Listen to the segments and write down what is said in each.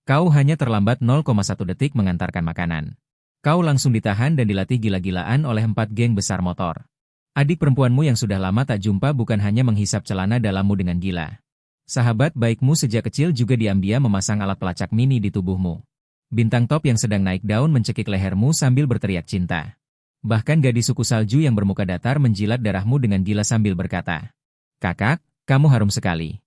Kau hanya terlambat 0,1 detik mengantarkan makanan. Kau langsung ditahan dan dilatih gila-gilaan oleh 4 geng besar motor. Adik perempuanmu yang sudah lama tak jumpa bukan hanya menghisap celana dalammu dengan gila. Sahabat baikmu sejak kecil juga diam-diam memasang alat pelacak mini di tubuhmu. Bintang top yang sedang naik daun mencekik lehermu sambil berteriak cinta. Bahkan gadis suku salju yang bermuka datar menjilat darahmu dengan gila sambil berkata, "Kakak, kamu harum sekali."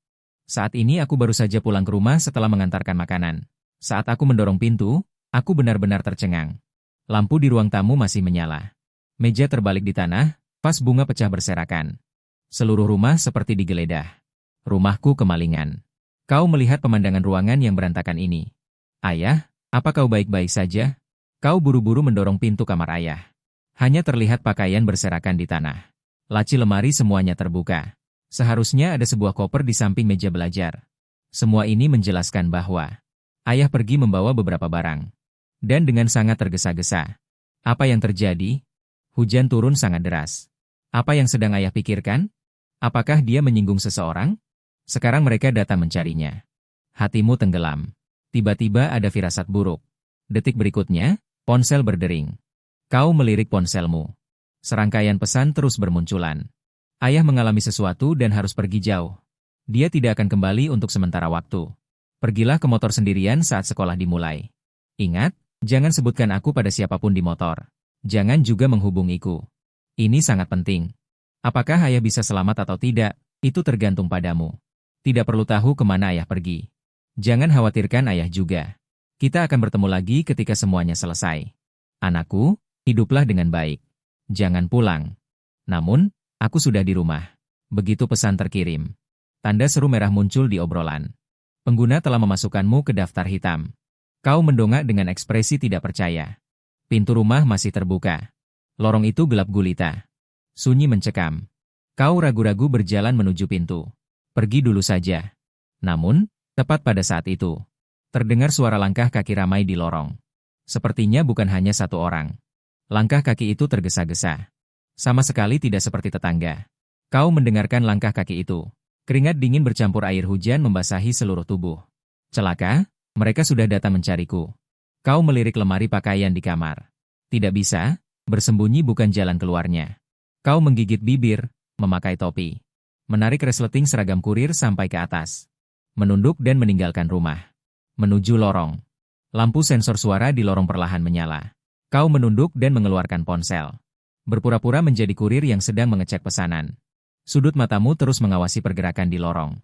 Saat ini aku baru saja pulang ke rumah setelah mengantarkan makanan. Saat aku mendorong pintu, aku benar-benar tercengang. Lampu di ruang tamu masih menyala. Meja terbalik di tanah, vas bunga pecah berserakan. Seluruh rumah seperti digeledah. Rumahku kemalingan. Kau melihat pemandangan ruangan yang berantakan ini. Ayah, apa kau baik-baik saja? Kau buru-buru mendorong pintu kamar ayah. Hanya terlihat pakaian berserakan di tanah. Laci lemari semuanya terbuka. Seharusnya ada sebuah koper di samping meja belajar. Semua ini menjelaskan bahwa ayah pergi membawa beberapa barang. Dan dengan sangat tergesa-gesa. Apa yang terjadi? Hujan turun sangat deras. Apa yang sedang ayah pikirkan? Apakah dia menyinggung seseorang? Sekarang mereka datang mencarinya. Hatimu tenggelam. Tiba-tiba ada firasat buruk. Detik berikutnya, ponsel berdering. Kau melirik ponselmu. Serangkaian pesan terus bermunculan. Ayah mengalami sesuatu dan harus pergi jauh. Dia tidak akan kembali untuk sementara waktu. Pergilah ke motor sendirian saat sekolah dimulai. Ingat, jangan sebutkan aku pada siapapun di motor. Jangan juga menghubungiku. Ini sangat penting. Apakah ayah bisa selamat atau tidak, itu tergantung padamu. Tidak perlu tahu kemana ayah pergi. Jangan khawatirkan ayah juga. Kita akan bertemu lagi ketika semuanya selesai. Anakku, hiduplah dengan baik. Jangan pulang. Namun, aku sudah di rumah. Begitu pesan terkirim. Tanda seru merah muncul di obrolan. Pengguna telah memasukkanmu ke daftar hitam. Kau mendongak dengan ekspresi tidak percaya. Pintu rumah masih terbuka. Lorong itu gelap gulita. Sunyi mencekam. Kau ragu-ragu berjalan menuju pintu. Pergi dulu saja. Namun, tepat pada saat itu, terdengar suara langkah kaki ramai di lorong. Sepertinya bukan hanya satu orang. Langkah kaki itu tergesa-gesa. Sama sekali tidak seperti tetangga. Kau mendengarkan langkah kaki itu. Keringat dingin bercampur air hujan membasahi seluruh tubuh. Celaka, mereka sudah datang mencariku. Kau melirik lemari pakaian di kamar. Tidak bisa, bersembunyi bukan jalan keluarnya. Kau menggigit bibir, memakai topi. Menarik resleting seragam kurir sampai ke atas. Menunduk dan meninggalkan rumah. Menuju lorong. Lampu sensor suara di lorong perlahan menyala. Kau menunduk dan mengeluarkan ponsel. Berpura-pura menjadi kurir yang sedang mengecek pesanan. Sudut matamu terus mengawasi pergerakan di lorong.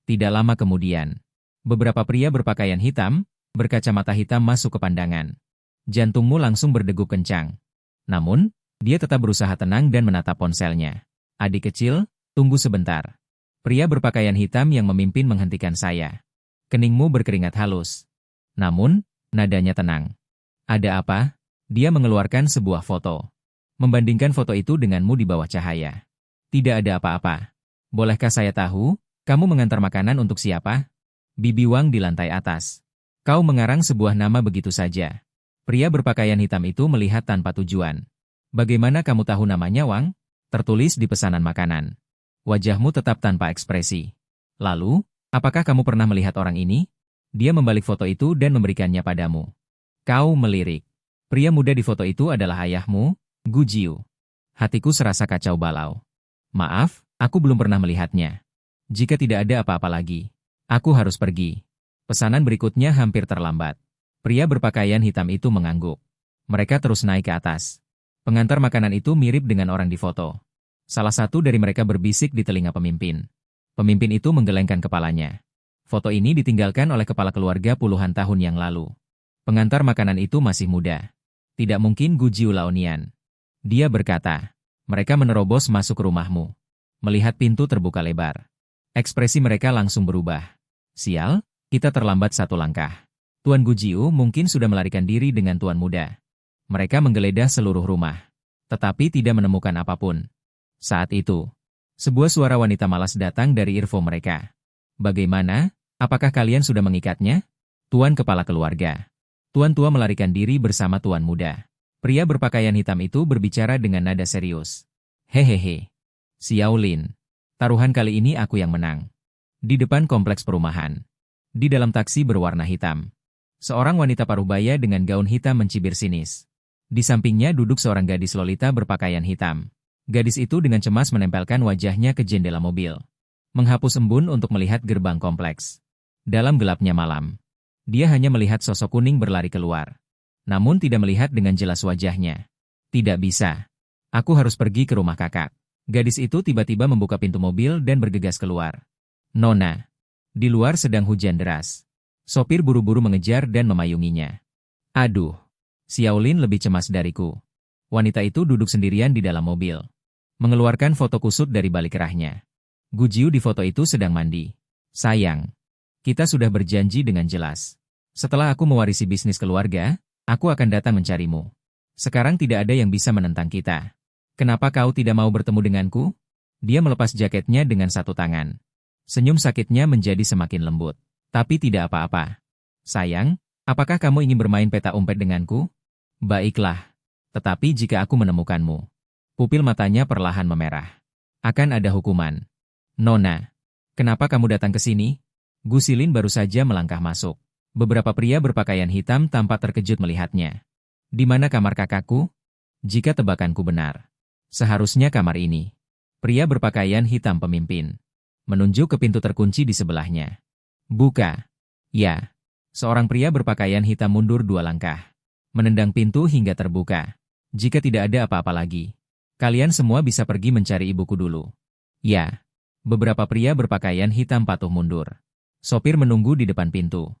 Tidak lama kemudian, beberapa pria berpakaian hitam, berkacamata hitam masuk ke pandangan. Jantungmu langsung berdegup kencang. Namun, dia tetap berusaha tenang dan menatap ponselnya. Adik kecil, tunggu sebentar. Pria berpakaian hitam yang memimpin menghentikan saya. Keningmu berkeringat halus. Namun, nadanya tenang. Ada apa? Dia mengeluarkan sebuah foto. Membandingkan foto itu denganmu di bawah cahaya. Tidak ada apa-apa. Bolehkah saya tahu, kamu mengantar makanan untuk siapa? Bibi Wang di lantai atas. Kau mengarang sebuah nama begitu saja. Pria berpakaian hitam itu melihat tanpa tujuan. Bagaimana kamu tahu namanya Wang? Tertulis di pesanan makanan. Wajahmu tetap tanpa ekspresi. Lalu, apakah kamu pernah melihat orang ini? Dia membalik foto itu dan memberikannya padamu. Kau melirik. Pria muda di foto itu adalah ayahmu, Gu Jiu. Hatiku serasa kacau balau. Maaf, aku belum pernah melihatnya. Jika tidak ada apa-apa lagi, aku harus pergi. Pesanan berikutnya hampir terlambat. Pria berpakaian hitam itu mengangguk. Mereka terus naik ke atas. Pengantar makanan itu mirip dengan orang di foto. Salah satu dari mereka berbisik di telinga pemimpin. Pemimpin itu menggelengkan kepalanya. Foto ini ditinggalkan oleh kepala keluarga puluhan tahun yang lalu. Pengantar makanan itu masih muda. Tidak mungkin Gu Jiu Laonian. Dia berkata, mereka menerobos masuk ke rumahmu. Melihat pintu terbuka lebar. Ekspresi mereka langsung berubah. Sial, kita terlambat satu langkah. Tuan Gu Jiu mungkin sudah melarikan diri dengan tuan muda. Mereka menggeledah seluruh rumah. Tetapi tidak menemukan apapun. Saat itu, sebuah suara wanita malas datang dari earphone mereka. Bagaimana? Apakah kalian sudah mengikatnya? Tuan kepala keluarga. Tuan tua melarikan diri bersama tuan muda. Pria berpakaian hitam itu berbicara dengan nada serius. Hehehe. Xiao Lin. Taruhan kali ini aku yang menang. Di depan kompleks perumahan. Di dalam taksi berwarna hitam. Seorang wanita parubaya dengan gaun hitam mencibir sinis. Di sampingnya duduk seorang gadis lolita berpakaian hitam. Gadis itu dengan cemas menempelkan wajahnya ke jendela mobil. Menghapus embun untuk melihat gerbang kompleks. Dalam gelapnya malam, dia hanya melihat sosok kuning berlari keluar. Namun tidak melihat dengan jelas wajahnya. Tidak bisa. Aku harus pergi ke rumah kakak. Gadis itu tiba-tiba membuka pintu mobil dan bergegas keluar. Nona. Di luar sedang hujan deras. Sopir buru-buru mengejar dan memayunginya. Aduh. Xiaolin lebih cemas dariku. Wanita itu duduk sendirian di dalam mobil. Mengeluarkan foto kusut dari balik kerahnya. Gujiu di foto itu sedang mandi. Sayang. Kita sudah berjanji dengan jelas. Setelah aku mewarisi bisnis keluarga, aku akan datang mencarimu. Sekarang tidak ada yang bisa menentang kita. Kenapa kau tidak mau bertemu denganku? Dia melepas jaketnya dengan satu tangan. Senyum sakitnya menjadi semakin lembut. Tapi tidak apa-apa. Sayang, apakah kamu ingin bermain peta umpet denganku? Baiklah. Tetapi jika aku menemukanmu. Pupil matanya perlahan memerah. Akan ada hukuman. Nona, kenapa kamu datang ke sini? Gu Xilin baru saja melangkah masuk. Beberapa pria berpakaian hitam tampak terkejut melihatnya. Di mana kamar kakakku? Jika tebakanku benar. Seharusnya kamar ini. Pria berpakaian hitam pemimpin. Menunjuk ke pintu terkunci di sebelahnya. Buka. Ya. Seorang pria berpakaian hitam mundur 2 langkah. Menendang pintu hingga terbuka. Jika tidak ada apa-apa lagi. Kalian semua bisa pergi mencari ibuku dulu. Ya. Beberapa pria berpakaian hitam patuh mundur. Sopir menunggu di depan pintu.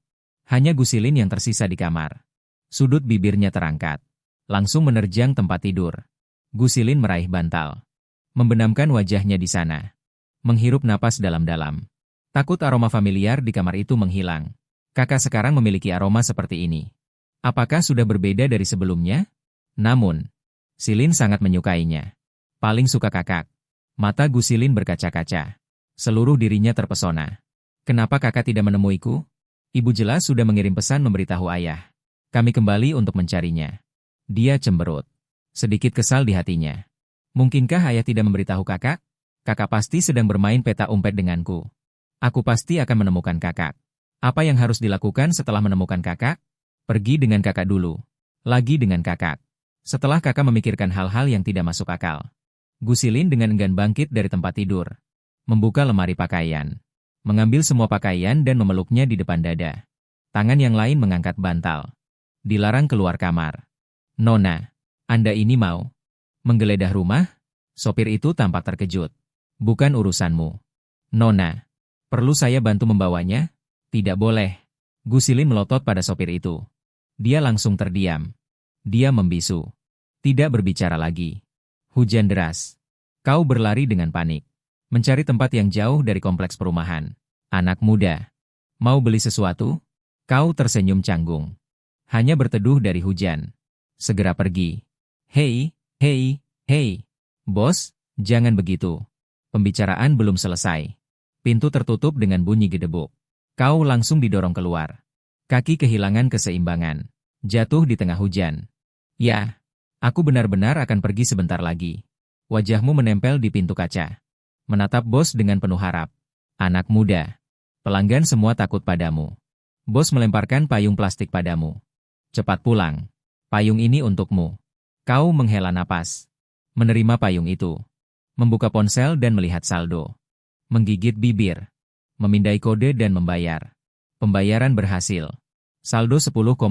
Hanya Gu Xilin yang tersisa di kamar. Sudut bibirnya terangkat. Langsung menerjang tempat tidur. Gu Xilin meraih bantal. Membenamkan wajahnya di sana. Menghirup napas dalam-dalam. Takut aroma familiar di kamar itu menghilang. Kakak sekarang memiliki aroma seperti ini. Apakah sudah berbeda dari sebelumnya? Namun, Xilin sangat menyukainya. Paling suka kakak. Mata Gu Xilin berkaca-kaca. Seluruh dirinya terpesona. Kenapa kakak tidak menemuiku? Ibu jelas sudah mengirim pesan memberitahu ayah. Kami kembali untuk mencarinya. Dia cemberut. Sedikit kesal di hatinya. Mungkinkah ayah tidak memberitahu kakak? Kakak pasti sedang bermain peta umpet denganku. Aku pasti akan menemukan kakak. Apa yang harus dilakukan setelah menemukan kakak? Pergi dengan kakak dulu. Lagi dengan kakak. Setelah kakak memikirkan hal-hal yang tidak masuk akal. Gu Xilin dengan enggan bangkit dari tempat tidur. Membuka lemari pakaian. Mengambil semua pakaian dan memeluknya di depan dada. Tangan yang lain mengangkat bantal. Dilarang keluar kamar. Nona, Anda ini mau menggeledah rumah? Sopir itu tampak terkejut. Bukan urusanmu. Nona, perlu saya bantu membawanya? Tidak boleh. Gu Xilin melotot pada sopir itu. Dia langsung terdiam. Dia membisu. Tidak berbicara lagi. Hujan deras. Kau berlari dengan panik. Mencari tempat yang jauh dari kompleks perumahan. Anak muda. Mau beli sesuatu? Kau tersenyum canggung. Hanya berteduh dari hujan. Segera pergi. Hei, hei, hei. Bos, jangan begitu. Pembicaraan belum selesai. Pintu tertutup dengan bunyi gedebuk. Kau langsung didorong keluar. Kaki kehilangan keseimbangan. Jatuh di tengah hujan. Ya, aku benar-benar akan pergi sebentar lagi. Wajahmu menempel di pintu kaca. Menatap bos dengan penuh harap. Anak muda. Pelanggan semua takut padamu. Bos melemparkan payung plastik padamu. Cepat pulang. Payung ini untukmu. Kau menghela napas. Menerima payung itu. Membuka ponsel dan melihat saldo. Menggigit bibir. Memindai kode dan membayar. Pembayaran berhasil. Saldo 10,86.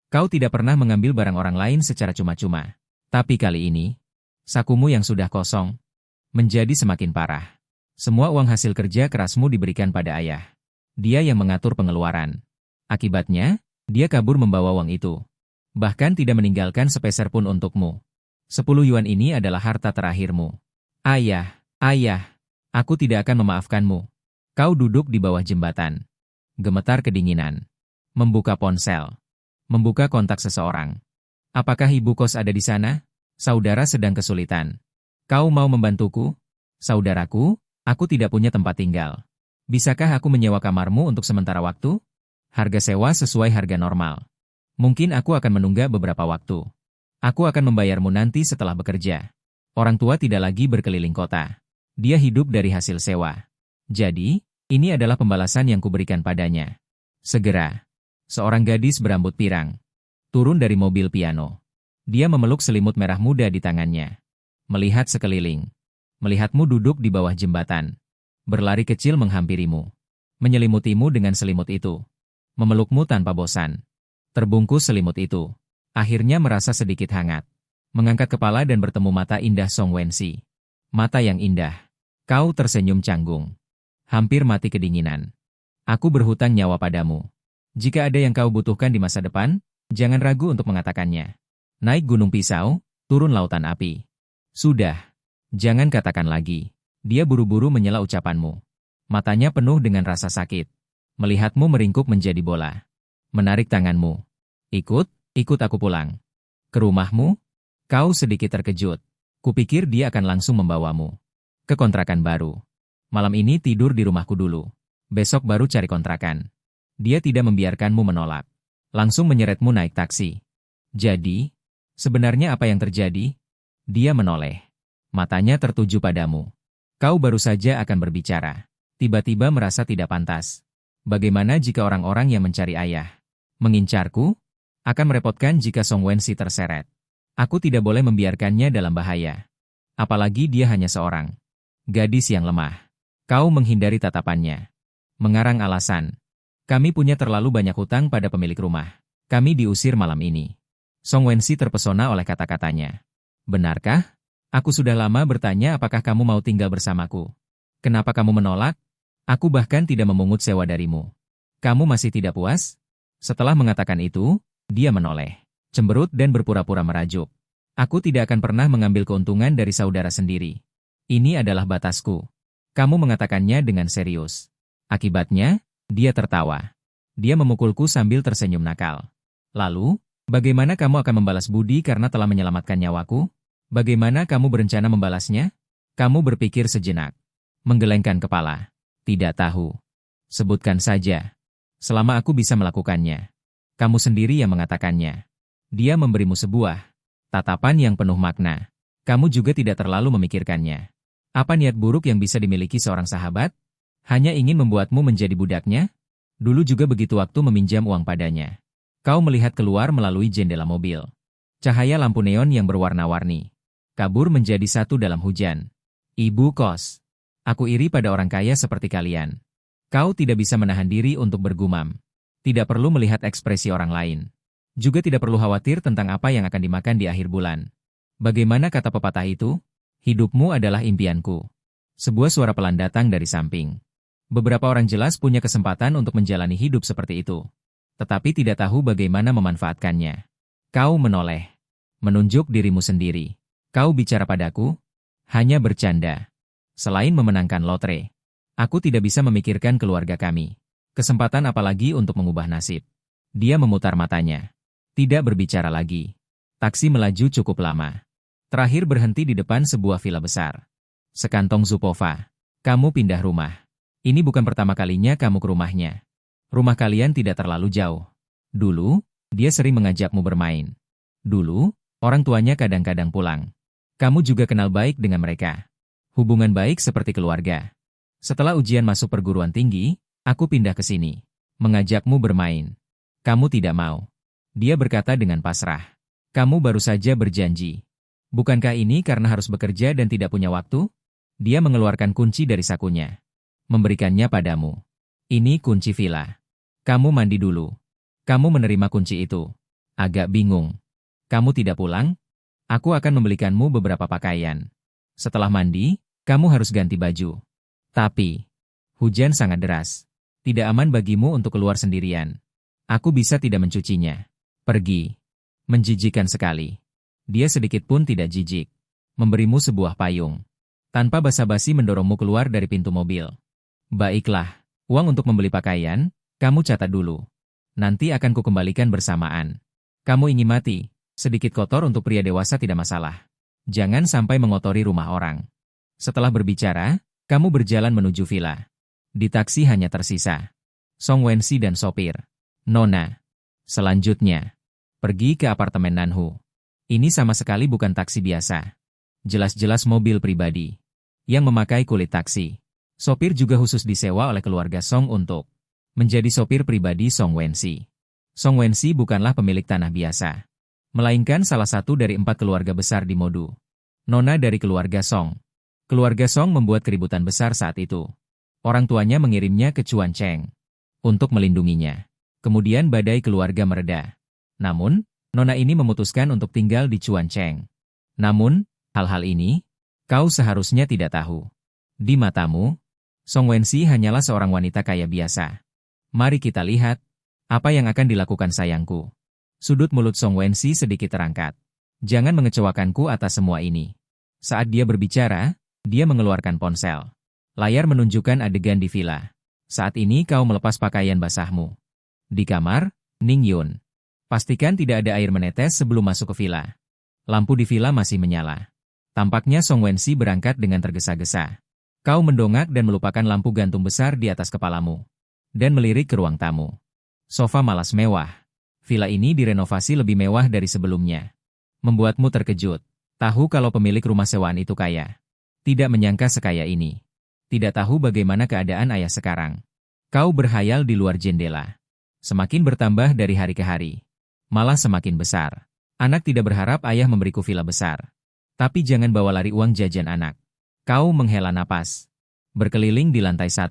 Kau tidak pernah mengambil barang orang lain secara cuma-cuma. Tapi kali ini, sakumu yang sudah kosong, menjadi semakin parah. Semua uang hasil kerja kerasmu diberikan pada ayah. Dia yang mengatur pengeluaran. Akibatnya, dia kabur membawa uang itu. Bahkan tidak meninggalkan sepeser pun untukmu. 10 yuan ini adalah harta terakhirmu. Ayah, ayah, aku tidak akan memaafkanmu. Kau duduk di bawah jembatan. Gemetar kedinginan. Membuka ponsel. Membuka kontak seseorang. Apakah ibu kos ada di sana? Saudara sedang kesulitan. Kau mau membantuku? Saudaraku, aku tidak punya tempat tinggal. Bisakah aku menyewa kamarmu untuk sementara waktu? Harga sewa sesuai harga normal. Mungkin aku akan menunggak beberapa waktu. Aku akan membayarmu nanti setelah bekerja. Orang tua tidak lagi berkeliling kota. Dia hidup dari hasil sewa. Jadi, ini adalah pembalasan yang kuberikan padanya. Segera. Seorang gadis berambut pirang turun dari mobil piano. Dia memeluk selimut merah muda di tangannya. Melihat sekeliling. Melihatmu duduk di bawah jembatan. Berlari kecil menghampirimu. Menyelimutimu dengan selimut itu. Memelukmu tanpa bosan. Terbungkus selimut itu. Akhirnya merasa sedikit hangat. Mengangkat kepala dan bertemu mata indah Song Wensi. Mata yang indah. Kau tersenyum canggung. Hampir mati kedinginan. Aku berhutang nyawa padamu. Jika ada yang kau butuhkan di masa depan, jangan ragu untuk mengatakannya. Naik gunung pisau, turun lautan api. Sudah. Jangan katakan lagi. Dia buru-buru menyela ucapanmu. Matanya penuh dengan rasa sakit. Melihatmu meringkuk menjadi bola. Menarik tanganmu. Ikut aku pulang. Ke rumahmu? Kau sedikit terkejut. Kupikir dia akan langsung membawamu ke kontrakan baru. Malam ini tidur di rumahku dulu. Besok baru cari kontrakan. Dia tidak membiarkanmu menolak. Langsung menyeretmu naik taksi. Jadi, sebenarnya apa yang terjadi? Dia menoleh. Matanya tertuju padamu. Kau baru saja akan berbicara. Tiba-tiba merasa tidak pantas. Bagaimana jika orang-orang yang mencari ayah mengincarku? Akan merepotkan jika Song Wensi terseret. Aku tidak boleh membiarkannya dalam bahaya. Apalagi dia hanya seorang gadis yang lemah. Kau menghindari tatapannya. Mengarang alasan. Kami punya terlalu banyak hutang pada pemilik rumah. Kami diusir malam ini. Song Wensi terpesona oleh kata-katanya. Benarkah? Aku sudah lama bertanya apakah kamu mau tinggal bersamaku. Kenapa kamu menolak? Aku bahkan tidak memungut sewa darimu. Kamu masih tidak puas? Setelah mengatakan itu, dia menoleh. Cemberut dan berpura-pura merajuk. Aku tidak akan pernah mengambil keuntungan dari saudara sendiri. Ini adalah batasku. Kamu mengatakannya dengan serius. Akibatnya, dia tertawa. Dia memukulku sambil tersenyum nakal. Lalu, bagaimana kamu akan membalas budi karena telah menyelamatkan nyawaku? Bagaimana kamu berencana membalasnya? Kamu berpikir sejenak. Menggelengkan kepala. Tidak tahu. Sebutkan saja. Selama aku bisa melakukannya. Kamu sendiri yang mengatakannya. Dia memberimu sebuah tatapan yang penuh makna. Kamu juga tidak terlalu memikirkannya. Apa niat buruk yang bisa dimiliki seorang sahabat? Hanya ingin membuatmu menjadi budaknya? Dulu juga begitu waktu meminjam uang padanya. Kau melihat keluar melalui jendela mobil. Cahaya lampu neon yang berwarna-warni. Kabur menjadi satu dalam hujan. Ibu kos. Aku iri pada orang kaya seperti kalian. Kau tidak bisa menahan diri untuk bergumam. Tidak perlu melihat ekspresi orang lain. Juga tidak perlu khawatir tentang apa yang akan dimakan di akhir bulan. Bagaimana kata pepatah itu? Hidupmu adalah impianku. Sebuah suara pelan datang dari samping. Beberapa orang jelas punya kesempatan untuk menjalani hidup seperti itu. Tetapi tidak tahu bagaimana memanfaatkannya. Kau menoleh. Menunjuk dirimu sendiri. Kau bicara padaku? Hanya bercanda. Selain memenangkan lotre, aku tidak bisa memikirkan keluarga kami. Kesempatan apalagi untuk mengubah nasib. Dia memutar matanya. Tidak berbicara lagi. Taksi melaju cukup lama. Terakhir berhenti di depan sebuah villa besar. Sekantong Zupova. Kamu pindah rumah. Ini bukan pertama kalinya kamu ke rumahnya. Rumah kalian tidak terlalu jauh. Dulu, dia sering mengajakmu bermain. Dulu, orang tuanya kadang-kadang pulang. Kamu juga kenal baik dengan mereka. Hubungan baik seperti keluarga. Setelah ujian masuk perguruan tinggi, aku pindah ke sini. Mengajakmu bermain. Kamu tidak mau. Dia berkata dengan pasrah. Kamu baru saja berjanji. Bukankah ini karena harus bekerja dan tidak punya waktu? Dia mengeluarkan kunci dari sakunya. Memberikannya padamu. Ini kunci villa. Kamu mandi dulu. Kamu menerima kunci itu. Agak bingung. Kamu tidak pulang? Aku akan membelikanmu beberapa pakaian. Setelah mandi, kamu harus ganti baju. Tapi, hujan sangat deras. Tidak aman bagimu untuk keluar sendirian. Aku bisa tidak mencucinya. Pergi. Menjijikan sekali. Dia sedikit pun tidak jijik. Memberimu sebuah payung. Tanpa basa-basi mendorongmu keluar dari pintu mobil. Baiklah, uang untuk membeli pakaian, kamu catat dulu. Nanti akan kukembalikan bersamaan. Kamu ingin mati. Sedikit kotor untuk pria dewasa tidak masalah. Jangan sampai mengotori rumah orang. Setelah berbicara, kamu berjalan menuju villa. Di taksi hanya tersisa Song Wensi dan sopir, Nona. Selanjutnya, pergi ke apartemen Nanhu. Ini sama sekali bukan taksi biasa. Jelas-jelas mobil pribadi. Yang memakai kulit taksi. Sopir juga khusus disewa oleh keluarga Song untuk menjadi sopir pribadi Song Wensi. Song Wensi bukanlah pemilik tanah biasa, melainkan salah satu dari 4 keluarga besar di Modu. Nona dari keluarga Song. Keluarga Song membuat keributan besar saat itu. Orang tuanya mengirimnya ke Chuan Cheng untuk melindunginya. Kemudian badai keluarga mereda. Namun, Nona ini memutuskan untuk tinggal di Chuan Cheng. Namun, hal-hal ini, kau seharusnya tidak tahu. Di matamu, Song Wensi hanyalah seorang wanita kaya biasa. Mari kita lihat, apa yang akan dilakukan sayangku. Sudut mulut Song Wensi sedikit terangkat. Jangan mengecewakanku atas semua ini. Saat dia berbicara, dia mengeluarkan ponsel. Layar menunjukkan adegan di villa. Saat ini kau melepas pakaian basahmu. Di kamar, Ning Yun. Pastikan tidak ada air menetes sebelum masuk ke villa. Lampu di villa masih menyala. Tampaknya Song Wensi berangkat dengan tergesa-gesa. Kau mendongak dan melupakan lampu gantung besar di atas kepalamu. Dan melirik ke ruang tamu. Sofa malas mewah. Villa ini direnovasi lebih mewah dari sebelumnya. Membuatmu terkejut. Tahu kalau pemilik rumah sewaan itu kaya. Tidak menyangka sekaya ini. Tidak tahu bagaimana keadaan ayah sekarang. Kau berhayal di luar jendela. Semakin bertambah dari hari ke hari. Malah semakin besar. Anak tidak berharap ayah memberiku villa besar. Tapi jangan bawa lari uang jajan anak. Kau menghela napas. Berkeliling di lantai 1.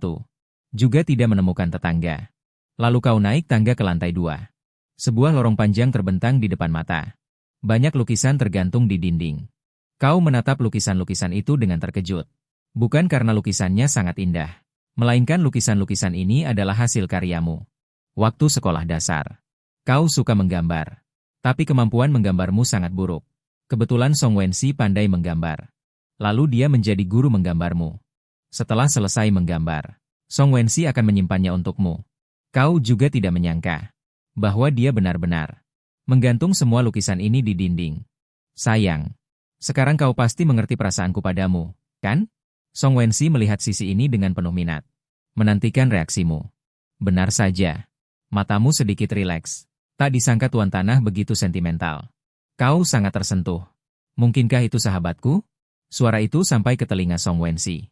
Juga tidak menemukan tetangga. Lalu kau naik tangga ke lantai 2. Sebuah lorong panjang terbentang di depan mata. Banyak lukisan tergantung di dinding. Kau menatap lukisan-lukisan itu dengan terkejut. Bukan karena lukisannya sangat indah. Melainkan lukisan-lukisan ini adalah hasil karyamu. Waktu sekolah dasar. Kau suka menggambar. Tapi kemampuan menggambarmu sangat buruk. Kebetulan Song Wensi pandai menggambar. Lalu dia menjadi guru menggambarmu. Setelah selesai menggambar, Song Wensi akan menyimpannya untukmu. Kau juga tidak menyangka bahwa dia benar-benar menggantung semua lukisan ini di dinding. Sayang, sekarang kau pasti mengerti perasaanku padamu, kan? Song Wensi melihat sisi ini dengan penuh minat. Menantikan reaksimu. Benar saja. Matamu sedikit rileks. Tak disangka Tuan Tanah begitu sentimental. Kau sangat tersentuh. Mungkinkah itu sahabatku? Suara itu sampai ke telinga Song Wensi.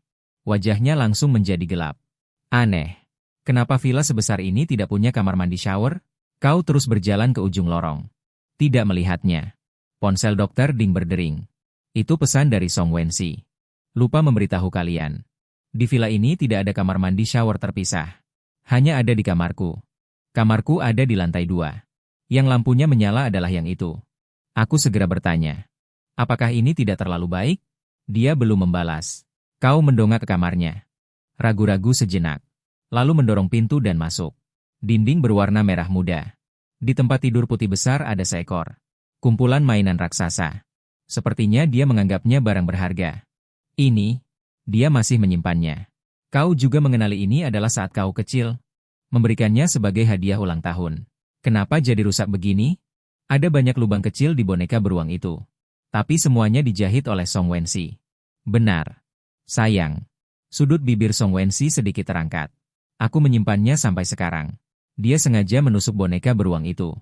Wajahnya langsung menjadi gelap. Aneh. Kenapa villa sebesar ini tidak punya kamar mandi shower? Kau terus berjalan ke ujung lorong. Tidak melihatnya. Ponsel Dokter Ding berdering. Itu pesan dari Song Wensi. Lupa memberitahu kalian. Di villa ini tidak ada kamar mandi shower terpisah. Hanya ada di kamarku. Kamarku ada di lantai 2. Yang lampunya menyala adalah yang itu. Aku segera bertanya. Apakah ini tidak terlalu baik? Dia belum membalas. Kau mendongak ke kamarnya. Ragu-ragu sejenak. Lalu mendorong pintu dan masuk. Dinding berwarna merah muda. Di tempat tidur putih besar ada seekor kumpulan mainan raksasa. Sepertinya dia menganggapnya barang berharga. Ini, dia masih menyimpannya. Kau juga mengenali ini adalah saat kau kecil. Memberikannya sebagai hadiah ulang tahun. Kenapa jadi rusak begini? Ada banyak lubang kecil di boneka beruang itu. Tapi semuanya dijahit oleh Song Wensi. Benar. Sayang. Sudut bibir Song Wensi sedikit terangkat. Aku menyimpannya sampai sekarang. Dia sengaja menusuk boneka beruang itu.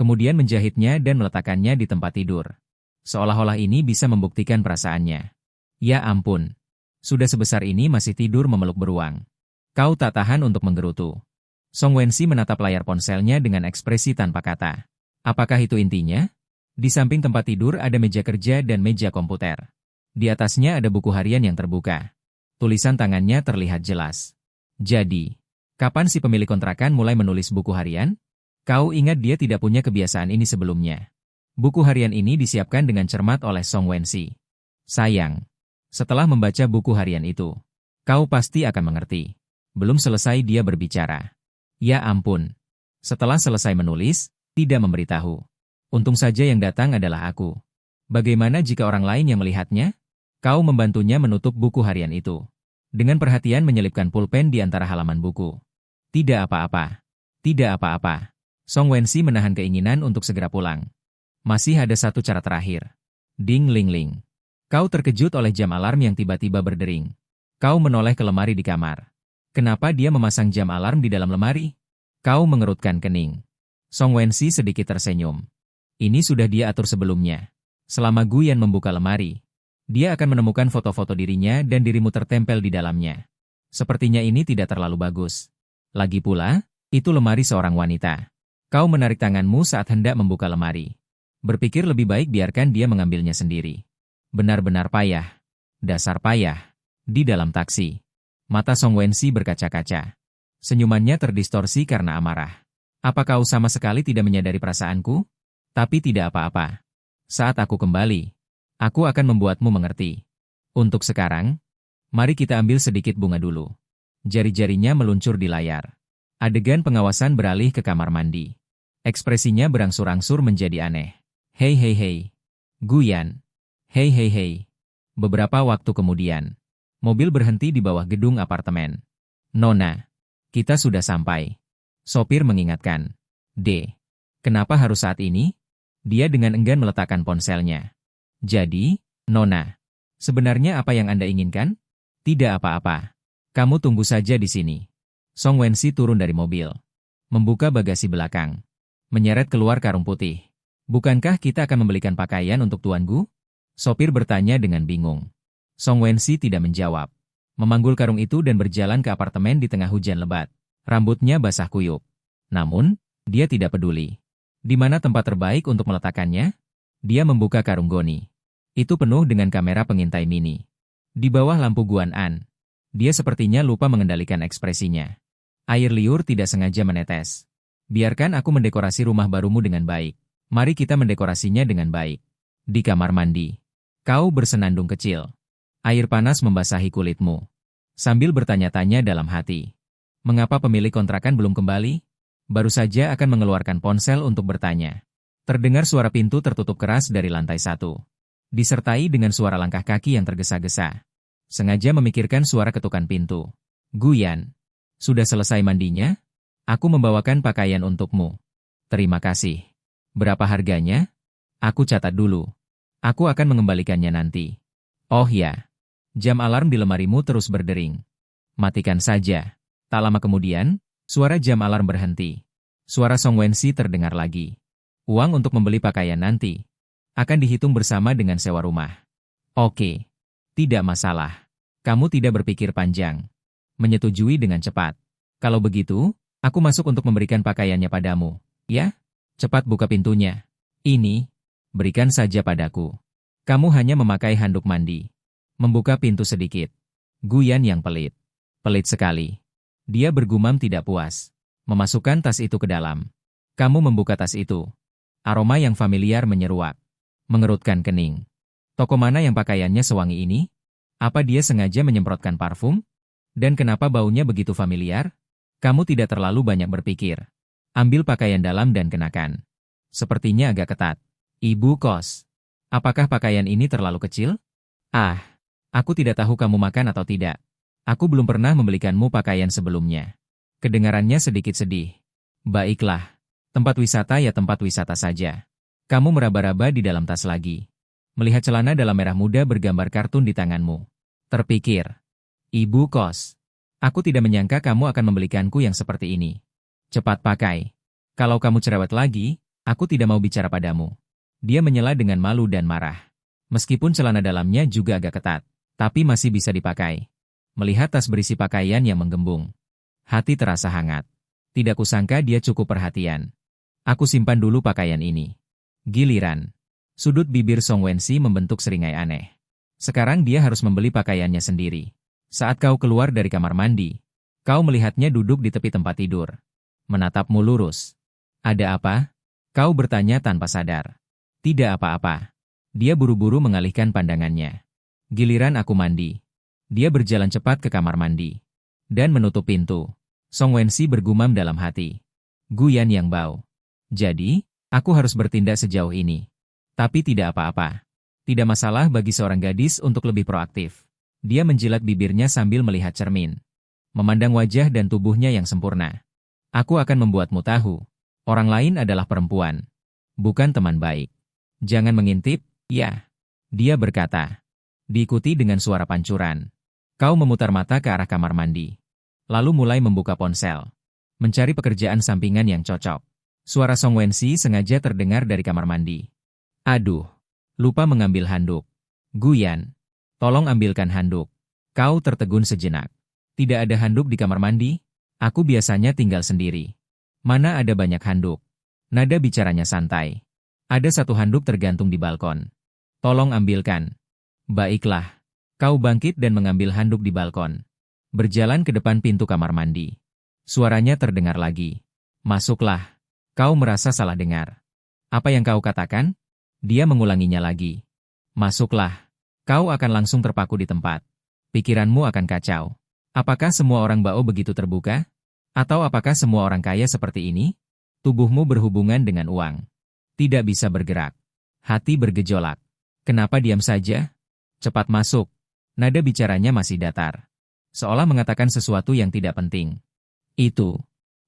Kemudian menjahitnya dan meletakkannya di tempat tidur. Seolah-olah ini bisa membuktikan perasaannya. Ya ampun. Sudah sebesar ini masih tidur memeluk beruang. Kau tak tahan untuk menggerutu. Song Wensi menatap layar ponselnya dengan ekspresi tanpa kata. Apakah itu intinya? Di samping tempat tidur ada meja kerja dan meja komputer. Di atasnya ada buku harian yang terbuka. Tulisan tangannya terlihat jelas. Jadi, kapan si pemilik kontrakan mulai menulis buku harian? Kau ingat dia tidak punya kebiasaan ini sebelumnya. Buku harian ini disiapkan dengan cermat oleh Song Wensi. Sayang, setelah membaca buku harian itu, kau pasti akan mengerti. Belum selesai dia berbicara. Ya ampun. Setelah selesai menulis, tidak memberitahu. Untung saja yang datang adalah aku. Bagaimana jika orang lain yang melihatnya? Kau membantunya menutup buku harian itu. Dengan perhatian menyelipkan pulpen di antara halaman buku. Tidak apa-apa. Tidak apa-apa. Song Wensi menahan keinginan untuk segera pulang. Masih ada satu cara terakhir. Ding ling ling. Kau terkejut oleh jam alarm yang tiba-tiba berdering. Kau menoleh ke lemari di kamar. Kenapa dia memasang jam alarm di dalam lemari? Kau mengerutkan kening. Song Wensi sedikit tersenyum. Ini sudah dia atur sebelumnya. Selama Guyan membuka lemari, dia akan menemukan foto-foto dirinya dan dirimu tertempel di dalamnya. Sepertinya ini tidak terlalu bagus. Lagi pula, itu lemari seorang wanita. Kau menarik tanganmu saat hendak membuka lemari. Berpikir lebih baik biarkan dia mengambilnya sendiri. Benar-benar payah. Dasar payah. Di dalam taksi. Mata Song Wensi berkaca-kaca. Senyumannya terdistorsi karena amarah. Apa kau sama sekali tidak menyadari perasaanku? Tapi tidak apa-apa. Saat aku kembali, aku akan membuatmu mengerti. Untuk sekarang, mari kita ambil sedikit bunga dulu. Jari-jarinya meluncur di layar. Adegan pengawasan beralih ke kamar mandi. Ekspresinya berangsur-angsur menjadi aneh. Hei hei hei. Guyan. Hei hei hei. Beberapa waktu kemudian, mobil berhenti di bawah gedung apartemen. Nona, kita sudah sampai. Sopir mengingatkan. D. Kenapa harus saat ini? Dia dengan enggan meletakkan ponselnya. Jadi, Nona, sebenarnya apa yang Anda inginkan? Tidak apa-apa. Kamu tunggu saja di sini. Song Wensi turun dari mobil. Membuka bagasi belakang. Menyeret keluar karung putih. Bukankah kita akan membelikan pakaian untuk tuanku? Sopir bertanya dengan bingung. Song Wensi tidak menjawab. Memanggul karung itu dan berjalan ke apartemen di tengah hujan lebat. Rambutnya basah kuyup. Namun, dia tidak peduli. Di mana tempat terbaik untuk meletakkannya? Dia membuka karung goni. Itu penuh dengan kamera pengintai mini. Di bawah lampu Guan An, dia sepertinya lupa mengendalikan ekspresinya. Air liur tidak sengaja menetes. Biarkan aku mendekorasi rumah barumu dengan baik. Mari kita mendekorasinya dengan baik. Di kamar mandi. Kau bersenandung kecil. Air panas membasahi kulitmu. Sambil bertanya-tanya dalam hati. Mengapa pemilik kontrakan belum kembali? Baru saja akan mengeluarkan ponsel untuk bertanya. Terdengar suara pintu tertutup keras dari lantai 1. Disertai dengan suara langkah kaki yang tergesa-gesa. Sengaja memikirkan suara ketukan pintu. Guyan, sudah selesai mandinya? Aku membawakan pakaian untukmu. Terima kasih. Berapa harganya? Aku catat dulu. Aku akan mengembalikannya nanti. Oh ya. Jam alarm di lemarimu terus berdering. Matikan saja. Tak lama kemudian, suara jam alarm berhenti. Suara Song Wensi terdengar lagi. Uang untuk membeli pakaian nanti akan dihitung bersama dengan sewa rumah. Oke. Tidak masalah. Kamu tidak berpikir panjang. Menyetujui dengan cepat. Kalau begitu, aku masuk untuk memberikan pakaiannya padamu. Ya? Cepat buka pintunya. Ini, berikan saja padaku. Kamu hanya memakai handuk mandi. Membuka pintu sedikit. Guyan yang pelit. Pelit sekali. Dia bergumam tidak puas. Memasukkan tas itu ke dalam. Kamu membuka tas itu. Aroma yang familiar menyeruak. Mengerutkan kening. Toko mana yang pakaiannya sewangi ini? Apa dia sengaja menyemprotkan parfum? Dan kenapa baunya begitu familiar? Kamu tidak terlalu banyak berpikir. Ambil pakaian dalam dan kenakan. Sepertinya agak ketat. Ibu kos. Apakah pakaian ini terlalu kecil? Ah, aku tidak tahu kamu makan atau tidak. Aku belum pernah membelikanmu pakaian sebelumnya. Kedengarannya sedikit sedih. Baiklah. Tempat wisata ya tempat wisata saja. Kamu meraba-raba di dalam tas lagi. Melihat celana dalam merah muda bergambar kartun di tanganmu. Terpikir. Ibu kos. Aku tidak menyangka kamu akan membelikanku yang seperti ini. Cepat pakai. Kalau kamu cerewet lagi, aku tidak mau bicara padamu. Dia menyela dengan malu dan marah. Meskipun celana dalamnya juga agak ketat, tapi masih bisa dipakai. Melihat tas berisi pakaian yang menggembung. Hati terasa hangat. Tidak kusangka dia cukup perhatian. Aku simpan dulu pakaian ini. Giliran. Sudut bibir Song Wensi membentuk seringai aneh. Sekarang dia harus membeli pakaiannya sendiri. Saat kau keluar dari kamar mandi, kau melihatnya duduk di tepi tempat tidur. Menatapmu lurus. Ada apa? Kau bertanya tanpa sadar. Tidak apa-apa. Dia buru-buru mengalihkan pandangannya. Giliran aku mandi. Dia berjalan cepat ke kamar mandi. Dan menutup pintu. Song Wensi bergumam dalam hati. Guyan yang bau. Jadi, aku harus bertindak sejauh ini. Tapi tidak apa-apa. Tidak masalah bagi seorang gadis untuk lebih proaktif. Dia menjilat bibirnya sambil melihat cermin. Memandang wajah dan tubuhnya yang sempurna. Aku akan membuatmu tahu. Orang lain adalah perempuan. Bukan teman baik. Jangan mengintip, ya. Dia berkata. Diikuti dengan suara pancuran. Kau memutar mata ke arah kamar mandi. Lalu mulai membuka ponsel. Mencari pekerjaan sampingan yang cocok. Suara Song Wensi sengaja terdengar dari kamar mandi. Aduh. Lupa mengambil handuk. Guyan. Tolong ambilkan handuk. Kau tertegun sejenak. Tidak ada handuk di kamar mandi? Aku biasanya tinggal sendiri. Mana ada banyak handuk. Nada bicaranya santai. Ada satu handuk tergantung di balkon. Tolong ambilkan. Baiklah. Kau bangkit dan mengambil handuk di balkon. Berjalan ke depan pintu kamar mandi. Suaranya terdengar lagi. Masuklah. Kau merasa salah dengar. Apa yang kau katakan? Dia mengulanginya lagi. Masuklah. Kau akan langsung terpaku di tempat. Pikiranmu akan kacau. Apakah semua orang Bao begitu terbuka? Atau apakah semua orang kaya seperti ini? Tubuhmu berhubungan dengan uang. Tidak bisa bergerak. Hati bergejolak. Kenapa diam saja? Cepat masuk. Nada bicaranya masih datar. Seolah mengatakan sesuatu yang tidak penting. Itu.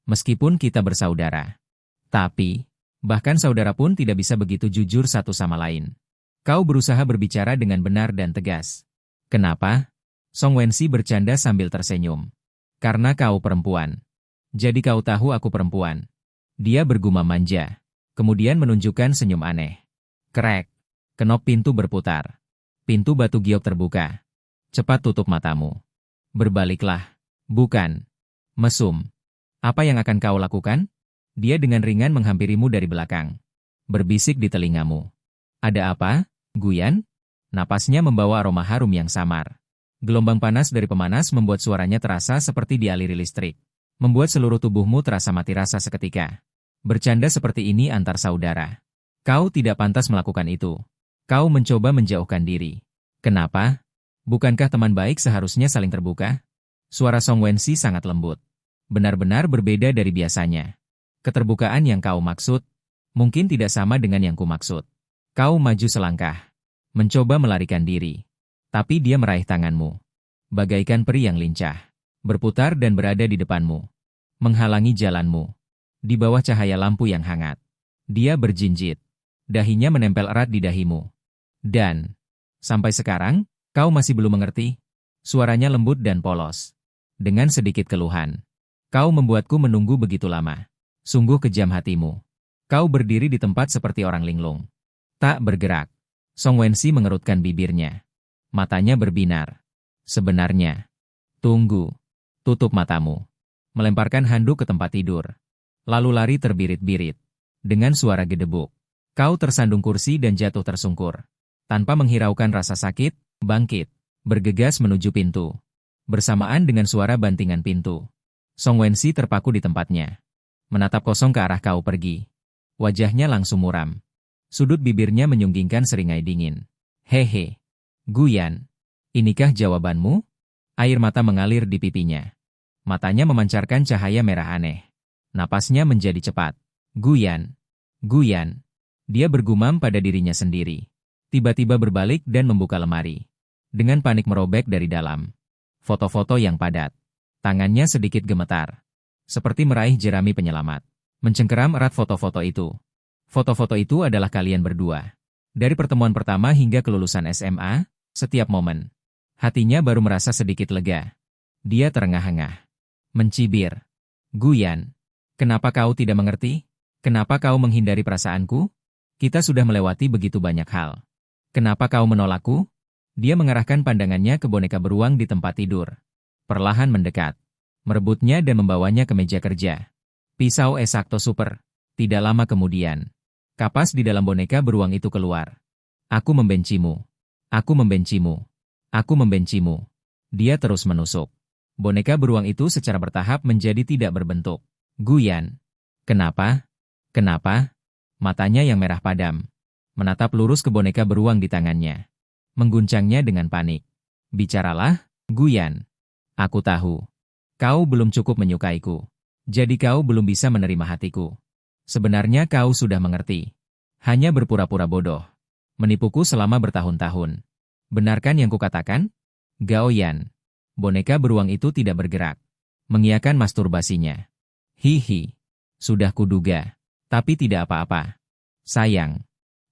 Meskipun kita bersaudara. Tapi, bahkan saudara pun tidak bisa begitu jujur satu sama lain. Kau berusaha berbicara dengan benar dan tegas. Kenapa? Song Wensi bercanda sambil tersenyum. Karena kau perempuan. Jadi kau tahu aku perempuan. Dia bergumam manja. Kemudian menunjukkan senyum aneh. Krek. Kenop pintu berputar. Pintu batu giok terbuka. Cepat tutup matamu. Berbaliklah. Bukan. Mesum. Apa yang akan kau lakukan? Dia dengan ringan menghampirimu dari belakang. Berbisik di telingamu. Ada apa, Guyan? Napasnya membawa aroma harum yang samar. Gelombang panas dari pemanas membuat suaranya terasa seperti dialiri listrik. Membuat seluruh tubuhmu terasa mati rasa seketika. Bercanda seperti ini antar saudara. Kau tidak pantas melakukan itu. Kau mencoba menjauhkan diri. Kenapa? Bukankah teman baik seharusnya saling terbuka? Suara Song Wensi sangat lembut. Benar-benar berbeda dari biasanya. Keterbukaan yang kau maksud, mungkin tidak sama dengan yang ku maksud. Kau maju selangkah. Mencoba melarikan diri. Tapi dia meraih tanganmu. Bagaikan peri yang lincah. Berputar dan berada di depanmu. Menghalangi jalanmu. Di bawah cahaya lampu yang hangat. Dia berjinjit. Dahinya menempel erat di dahimu. Dan, sampai sekarang, kau masih belum mengerti? Suaranya lembut dan polos. Dengan sedikit keluhan. Kau membuatku menunggu begitu lama. Sungguh kejam hatimu. Kau berdiri di tempat seperti orang linglung. Tak bergerak. Song Wensi mengerutkan bibirnya. Matanya berbinar. Sebenarnya. Tunggu. Tutup matamu. Melemparkan handuk ke tempat tidur. Lalu lari terbirit-birit. Dengan suara gedebuk. Kau tersandung kursi dan jatuh tersungkur. Tanpa menghiraukan rasa sakit, bangkit. Bergegas menuju pintu. Bersamaan dengan suara bantingan pintu. Song Wensi terpaku di tempatnya. Menatap kosong ke arah kau pergi. Wajahnya langsung muram. Sudut bibirnya menyunggingkan seringai dingin. Hehe. Guyan. Inikah jawabanmu? Air mata mengalir di pipinya. Matanya memancarkan cahaya merah aneh. Napasnya menjadi cepat. Guyan. Guyan. Dia bergumam pada dirinya sendiri. Tiba-tiba berbalik dan membuka lemari. Dengan panik merobek dari dalam. Foto-foto yang padat. Tangannya sedikit gemetar. Seperti meraih jerami penyelamat. Mencengkeram erat foto-foto itu. Foto-foto itu adalah kalian berdua. Dari pertemuan pertama hingga kelulusan SMA, setiap momen. Hatinya baru merasa sedikit lega. Dia terengah-engah. Mencibir. Guyan. Kenapa kau tidak mengerti? Kenapa kau menghindari perasaanku? Kita sudah melewati begitu banyak hal. Kenapa kau menolakku? Dia mengarahkan pandangannya ke boneka beruang di tempat tidur. Perlahan mendekat. Merebutnya dan membawanya ke meja kerja. Pisau Eksakto Super. Tidak lama kemudian. Kapas di dalam boneka beruang itu keluar. Aku membencimu. Aku membencimu. Aku membencimu. Dia terus menusuk. Boneka beruang itu secara bertahap menjadi tidak berbentuk. Guyan. Kenapa? Kenapa? Matanya yang merah padam. Menatap lurus ke boneka beruang di tangannya. Mengguncangnya dengan panik. Bicaralah, Guyan. Aku tahu. Kau belum cukup menyukaiku. Jadi kau belum bisa menerima hatiku. Sebenarnya kau sudah mengerti. Hanya berpura-pura bodoh. Menipuku selama bertahun-tahun. Benarkan yang kukatakan? Gao Yan. Boneka beruang itu tidak bergerak. Mengiyakan masturbasinya. Hihi. Sudah kuduga. Tapi tidak apa-apa. Sayang.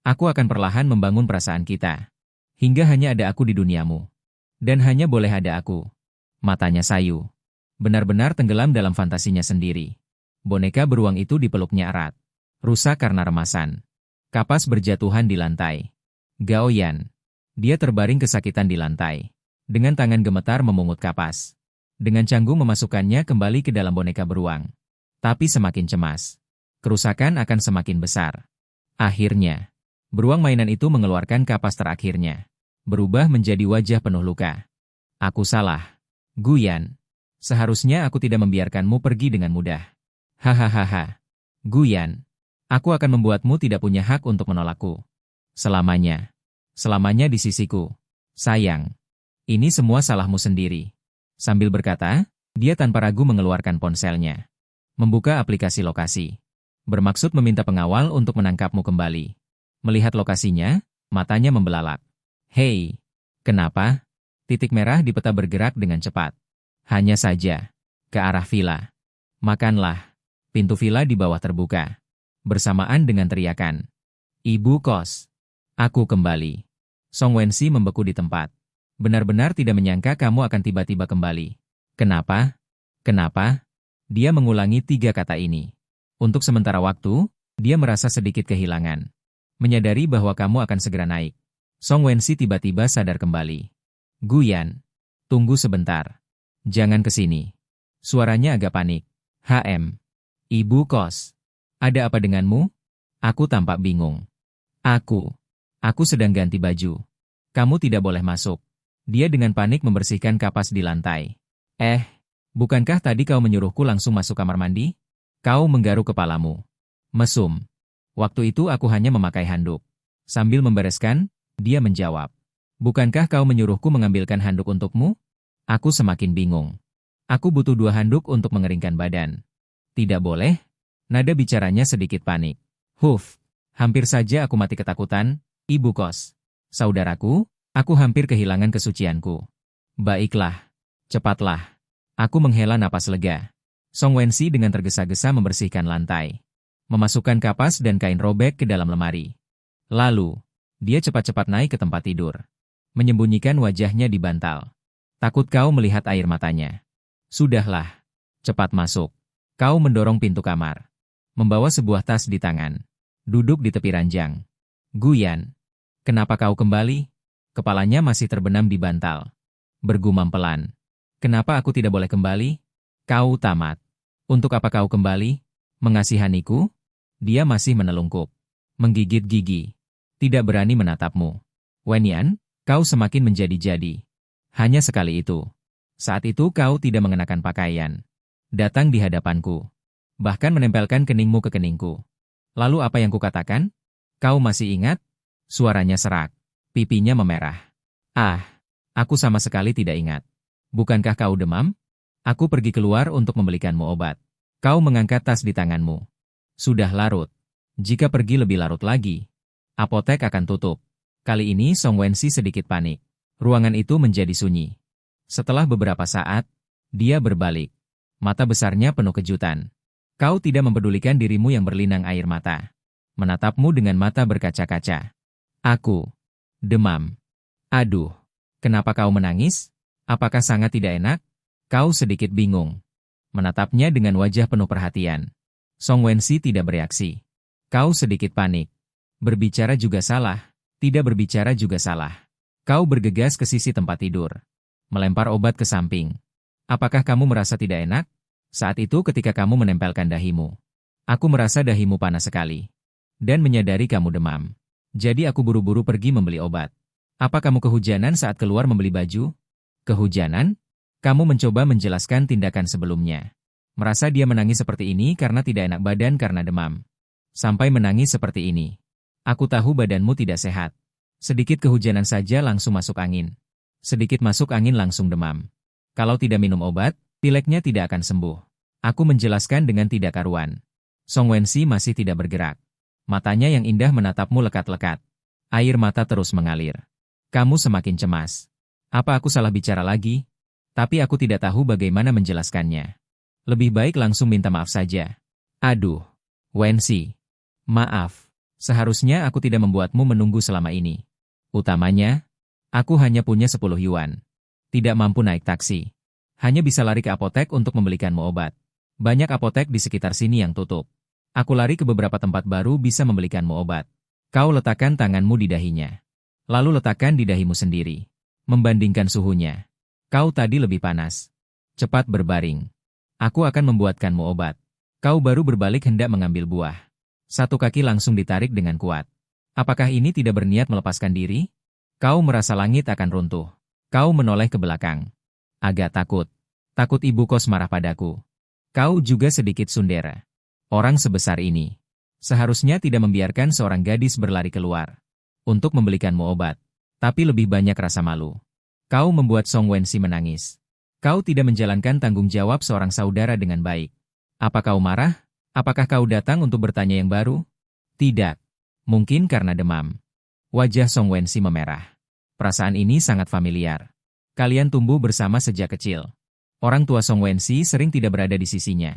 Aku akan perlahan membangun perasaan kita. Hingga hanya ada aku di duniamu. Dan hanya boleh ada aku. Matanya sayu. Benar-benar tenggelam dalam fantasinya sendiri. Boneka beruang itu dipeluknya erat. Rusak karena remasan. Kapas berjatuhan di lantai. Gao Yan. Dia terbaring kesakitan di lantai. Dengan tangan gemetar memungut kapas. Dengan canggung memasukkannya kembali ke dalam boneka beruang. Tapi semakin cemas. kerusakan akan semakin besar. Akhirnya, beruang mainan itu mengeluarkan kapas terakhirnya, berubah menjadi wajah penuh luka. Aku salah. Guyan. Seharusnya aku tidak membiarkanmu pergi dengan mudah. Hahaha. Guyan. Aku akan membuatmu tidak punya hak untuk menolakku. Selamanya. Selamanya di sisiku. Sayang. Ini semua salahmu sendiri. Sambil berkata, dia tanpa ragu mengeluarkan ponselnya. Membuka aplikasi lokasi. Bermaksud meminta pengawal untuk menangkapmu kembali. Melihat lokasinya, matanya membelalak. Hei, kenapa? Titik merah di peta bergerak dengan cepat. Hanya saja, ke arah villa. Makanlah. Pintu villa di bawah terbuka. Bersamaan dengan teriakan. Ibu kos. Aku kembali. Song Wensi membeku di tempat. Benar-benar tidak menyangka kamu akan tiba-tiba kembali. Kenapa? Kenapa? Dia mengulangi 3 kata ini. Untuk sementara waktu, dia merasa sedikit kehilangan. Menyadari bahwa kamu akan segera naik. Song Wensi tiba-tiba sadar kembali. Guyan. Tunggu sebentar. Jangan ke sini. Suaranya agak panik. HM. Ibu kos. Ada apa denganmu? Aku tampak bingung. Aku sedang ganti baju. Kamu tidak boleh masuk. Dia dengan panik membersihkan kapas di lantai. Bukankah tadi kau menyuruhku langsung masuk kamar mandi? Kau menggaruk kepalamu. Mesum. Waktu itu aku hanya memakai handuk. Sambil membereskan, dia menjawab. Bukankah kau menyuruhku mengambilkan handuk untukmu? Aku semakin bingung. Aku butuh 2 handuk untuk mengeringkan badan. Tidak boleh? Nada bicaranya sedikit panik. Hampir saja aku mati ketakutan, ibu kos. Saudaraku, aku hampir kehilangan kesucianku. Baiklah. Cepatlah. Aku menghela napas lega. Song Wensi dengan tergesa-gesa membersihkan lantai. Memasukkan kapas dan kain robek ke dalam lemari. Lalu, dia cepat-cepat naik ke tempat tidur. Menyembunyikan wajahnya di bantal. Takut kau melihat air matanya. Sudahlah. Cepat masuk. Kau mendorong pintu kamar. Membawa sebuah tas di tangan. Duduk di tepi ranjang. Guyan. Kenapa kau kembali? Kepalanya masih terbenam di bantal. Bergumam pelan. Kenapa aku tidak boleh kembali? Kau tamat. Untuk apa kau kembali? Mengasihaniku? Dia masih menelungkup. Menggigit gigi. Tidak berani menatapmu. Wenyan, kau semakin menjadi-jadi. Hanya sekali itu. Saat itu kau tidak mengenakan pakaian. Datang di hadapanku. Bahkan menempelkan keningmu ke keningku. Lalu apa yang kukatakan? Kau masih ingat? Suaranya serak. Pipinya memerah. Aku sama sekali tidak ingat. Bukankah kau demam? Aku pergi keluar untuk membelikanmu obat. Kau mengangkat tas di tanganmu. Sudah larut. Jika pergi lebih larut lagi, apotek akan tutup. Kali ini Song Wensi sedikit panik. Ruangan itu menjadi sunyi. Setelah beberapa saat, dia berbalik. Mata besarnya penuh kejutan. Kau tidak mempedulikan dirimu yang berlinang air mata. Menatapmu dengan mata berkaca-kaca. Aku. Demam. Aduh. Kenapa kau menangis? Apakah sangat tidak enak? Kau sedikit bingung. Menatapnya dengan wajah penuh perhatian. Song Wensi tidak bereaksi. Kau sedikit panik. Berbicara juga salah. Tidak berbicara juga salah. Kau bergegas ke sisi tempat tidur. Melempar obat ke samping. Apakah kamu merasa tidak enak? Saat itu ketika kamu menempelkan dahimu. Aku merasa dahimu panas sekali. Dan menyadari kamu demam. Jadi aku buru-buru pergi membeli obat. Apa kamu kehujanan saat keluar membeli baju? Kehujanan? Kamu mencoba menjelaskan tindakan sebelumnya. Merasa dia menangis seperti ini karena tidak enak badan karena demam. Sampai menangis seperti ini. Aku tahu badanmu tidak sehat. Sedikit kehujanan saja langsung masuk angin. Sedikit masuk angin langsung demam. Kalau tidak minum obat, pileknya tidak akan sembuh. Aku menjelaskan dengan tidak karuan. Song Wensi masih tidak bergerak. Matanya yang indah menatapmu lekat-lekat. Air mata terus mengalir. Kamu semakin cemas. Apa aku salah bicara lagi? Tapi aku tidak tahu bagaimana menjelaskannya. Lebih baik langsung minta maaf saja. Aduh. Wensi. Maaf. Seharusnya aku tidak membuatmu menunggu selama ini. Utamanya, aku hanya punya 10 yuan. Tidak mampu naik taksi. Hanya bisa lari ke apotek untuk membelikanmu obat. Banyak apotek di sekitar sini yang tutup. Aku lari ke beberapa tempat baru bisa membelikanmu obat. Kau letakkan tanganmu di dahinya. Lalu letakkan di dahimu sendiri. Membandingkan suhunya. Kau tadi lebih panas. Cepat berbaring. Aku akan membuatkanmu obat. Kau baru berbalik hendak mengambil buah. Satu kaki langsung ditarik dengan kuat. Apakah ini tidak berniat melepaskan diri? Kau merasa langit akan runtuh. Kau menoleh ke belakang. Agak takut. Takut ibu kos marah padaku. Kau juga sedikit sundera. Orang sebesar ini. Seharusnya tidak membiarkan seorang gadis berlari keluar. Untuk membelikanmu obat. Tapi lebih banyak rasa malu. Kau membuat Song Wensi menangis. Kau tidak menjalankan tanggung jawab seorang saudara dengan baik. Apa kau marah? Apakah kau datang untuk bertanya yang baru? Tidak. Mungkin karena demam. Wajah Song Wensi memerah. Perasaan ini sangat familiar. Kalian tumbuh bersama sejak kecil. Orang tua Song Wensi sering tidak berada di sisinya.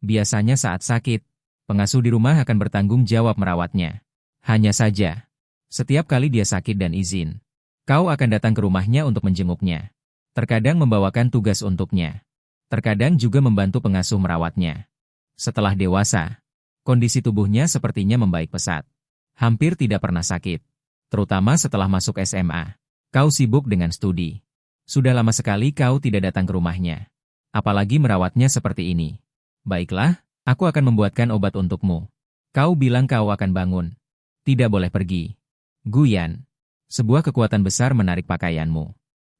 Biasanya saat sakit, pengasuh di rumah akan bertanggung jawab merawatnya. Hanya saja, setiap kali dia sakit dan izin, kau akan datang ke rumahnya untuk menjenguknya. Terkadang membawakan tugas untuknya. Terkadang juga membantu pengasuh merawatnya. Setelah dewasa, kondisi tubuhnya sepertinya membaik pesat. Hampir tidak pernah sakit. Terutama setelah masuk SMA. Kau sibuk dengan studi. Sudah lama sekali kau tidak datang ke rumahnya. Apalagi merawatnya seperti ini. Baiklah, aku akan membuatkan obat untukmu. Kau bilang kau akan bangun. Tidak boleh pergi. Guyan. Sebuah kekuatan besar menarik pakaianmu.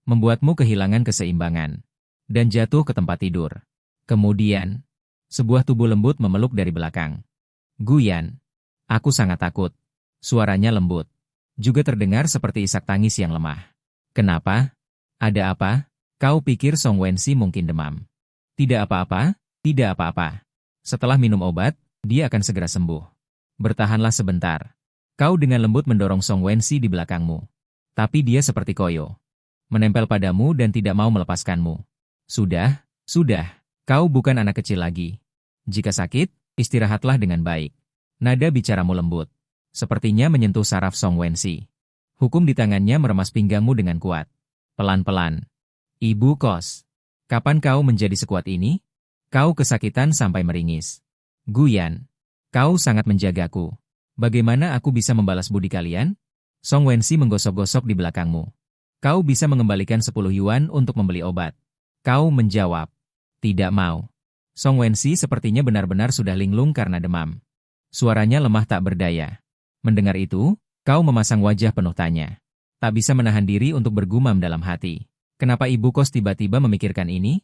Membuatmu kehilangan keseimbangan. Dan jatuh ke tempat tidur. Kemudian, sebuah tubuh lembut memeluk dari belakang. Guyan. Aku sangat takut. Suaranya lembut. Juga terdengar seperti isak tangis yang lemah. Kenapa? Ada apa? Kau pikir Song Wensi mungkin demam? Tidak apa-apa, tidak apa-apa. Setelah minum obat, dia akan segera sembuh. Bertahanlah sebentar. Kau dengan lembut mendorong Song Wensi di belakangmu. Tapi dia seperti koyo. Menempel padamu dan tidak mau melepaskanmu. Sudah, kau bukan anak kecil lagi. Jika sakit, istirahatlah dengan baik. Nada bicaramu lembut. Sepertinya menyentuh saraf Song Wensi. Hukum di tangannya meremas pinggangmu dengan kuat. Pelan-pelan. Ibu kos. Kapan kau menjadi sekuat ini? Kau kesakitan sampai meringis. Guyan. Kau sangat menjagaku. Bagaimana aku bisa membalas budi kalian? Song Wensi menggosok-gosok di belakangmu. Kau bisa mengembalikan 10 yuan untuk membeli obat. Kau menjawab. Tidak mau. Song Wensi sepertinya benar-benar sudah linglung karena demam. Suaranya lemah tak berdaya. Mendengar itu, kau memasang wajah penuh tanya. Tak bisa menahan diri untuk bergumam dalam hati. Kenapa ibu kos tiba-tiba memikirkan ini?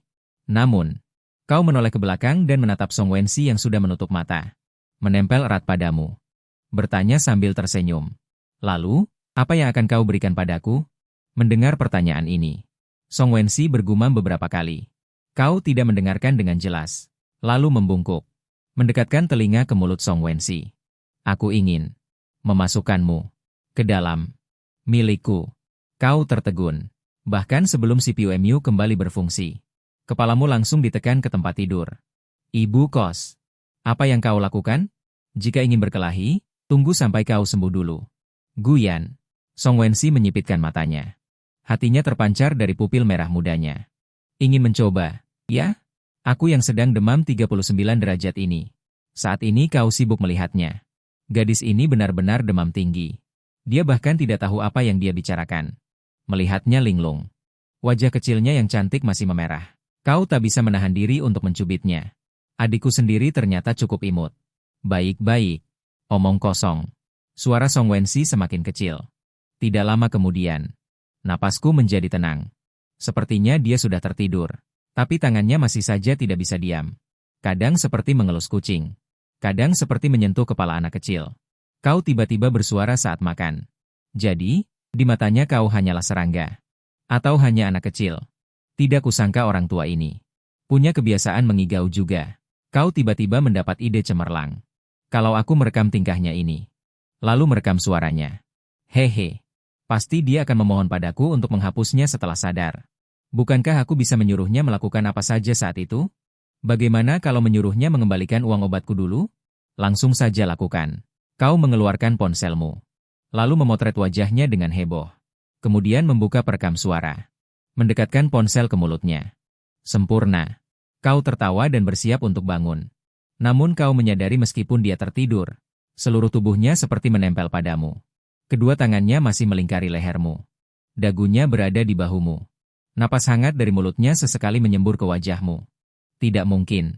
Namun, kau menoleh ke belakang dan menatap Song Wensi yang sudah menutup mata. Menempel erat padamu. Bertanya sambil tersenyum. Lalu, apa yang akan kau berikan padaku? Mendengar pertanyaan ini, Song Wensi bergumam beberapa kali. Kau tidak mendengarkan dengan jelas. Lalu membungkuk. Mendekatkan telinga ke mulut Song Wensi. Aku ingin memasukkanmu ke dalam milikku. Kau tertegun. Bahkan sebelum CPU-MU kembali berfungsi. Kepalamu langsung ditekan ke tempat tidur. Ibu kos. Apa yang kau lakukan? Jika ingin berkelahi, tunggu sampai kau sembuh dulu. Guyan. Song Wensi menyipitkan matanya. Hatinya terpancar dari pupil merah mudanya. Ingin mencoba, ya? Aku yang sedang demam 39 derajat ini. Saat ini kau sibuk melihatnya. Gadis ini benar-benar demam tinggi. Dia bahkan tidak tahu apa yang dia bicarakan. Melihatnya linglung. Wajah kecilnya yang cantik masih memerah. Kau tak bisa menahan diri untuk mencubitnya. Adikku sendiri ternyata cukup imut. Baik-baik. Omong kosong. Suara Song Wensi semakin kecil. Tidak lama kemudian, napasku menjadi tenang. Sepertinya dia sudah tertidur. Tapi tangannya masih saja tidak bisa diam. Kadang seperti mengelus kucing. Kadang seperti menyentuh kepala anak kecil. Kau tiba-tiba bersuara saat makan. Jadi, di matanya kau hanyalah serangga. Atau hanya anak kecil. Tidak kusangka orang tua ini punya kebiasaan mengigau juga. Kau tiba-tiba mendapat ide cemerlang. Kalau aku merekam tingkahnya ini, lalu merekam suaranya. Hehe. Pasti dia akan memohon padaku untuk menghapusnya setelah sadar. Bukankah aku bisa menyuruhnya melakukan apa saja saat itu? Bagaimana kalau menyuruhnya mengembalikan uang obatku dulu? Langsung saja lakukan. Kau mengeluarkan ponselmu. Lalu memotret wajahnya dengan heboh. Kemudian membuka perekam suara. Mendekatkan ponsel ke mulutnya. Sempurna. Kau tertawa dan bersiap untuk bangun. Namun kau menyadari meskipun dia tertidur, seluruh tubuhnya seperti menempel padamu. Kedua tangannya masih melingkari lehermu. Dagunya berada di bahumu. Napas hangat dari mulutnya sesekali menyembur ke wajahmu. Tidak mungkin.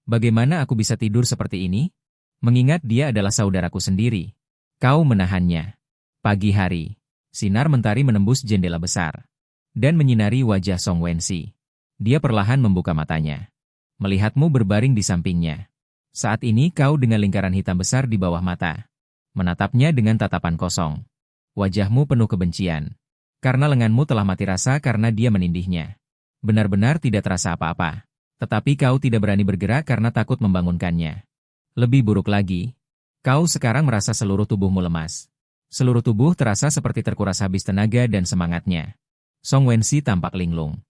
Bagaimana aku bisa tidur seperti ini? Mengingat dia adalah saudaraku sendiri. Kau menahannya. Pagi hari. Sinar mentari menembus jendela besar. Dan menyinari wajah Song Wensi. Dia perlahan membuka matanya. Melihatmu berbaring di sampingnya. Saat ini kau dengan lingkaran hitam besar di bawah mata. Menatapnya dengan tatapan kosong. Wajahmu penuh kebencian. Karena lenganmu telah mati rasa karena dia menindihnya. Benar-benar tidak terasa apa-apa. Tetapi kau tidak berani bergerak karena takut membangunkannya. Lebih buruk lagi, kau sekarang merasa seluruh tubuhmu lemas. Seluruh tubuh terasa seperti terkuras habis tenaga dan semangatnya. Song Wensi tampak linglung.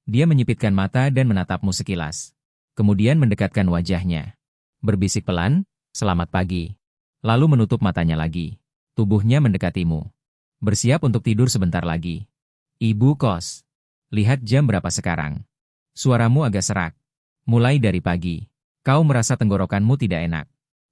Dia menyipitkan mata dan menatapmu sekilas. Kemudian mendekatkan wajahnya. Berbisik pelan, "Selamat pagi." Lalu menutup matanya lagi. Tubuhnya mendekatimu. Bersiap untuk tidur sebentar lagi. Ibu kos. Lihat jam berapa sekarang. Suaramu agak serak. Mulai dari pagi. Kau merasa tenggorokanmu tidak enak.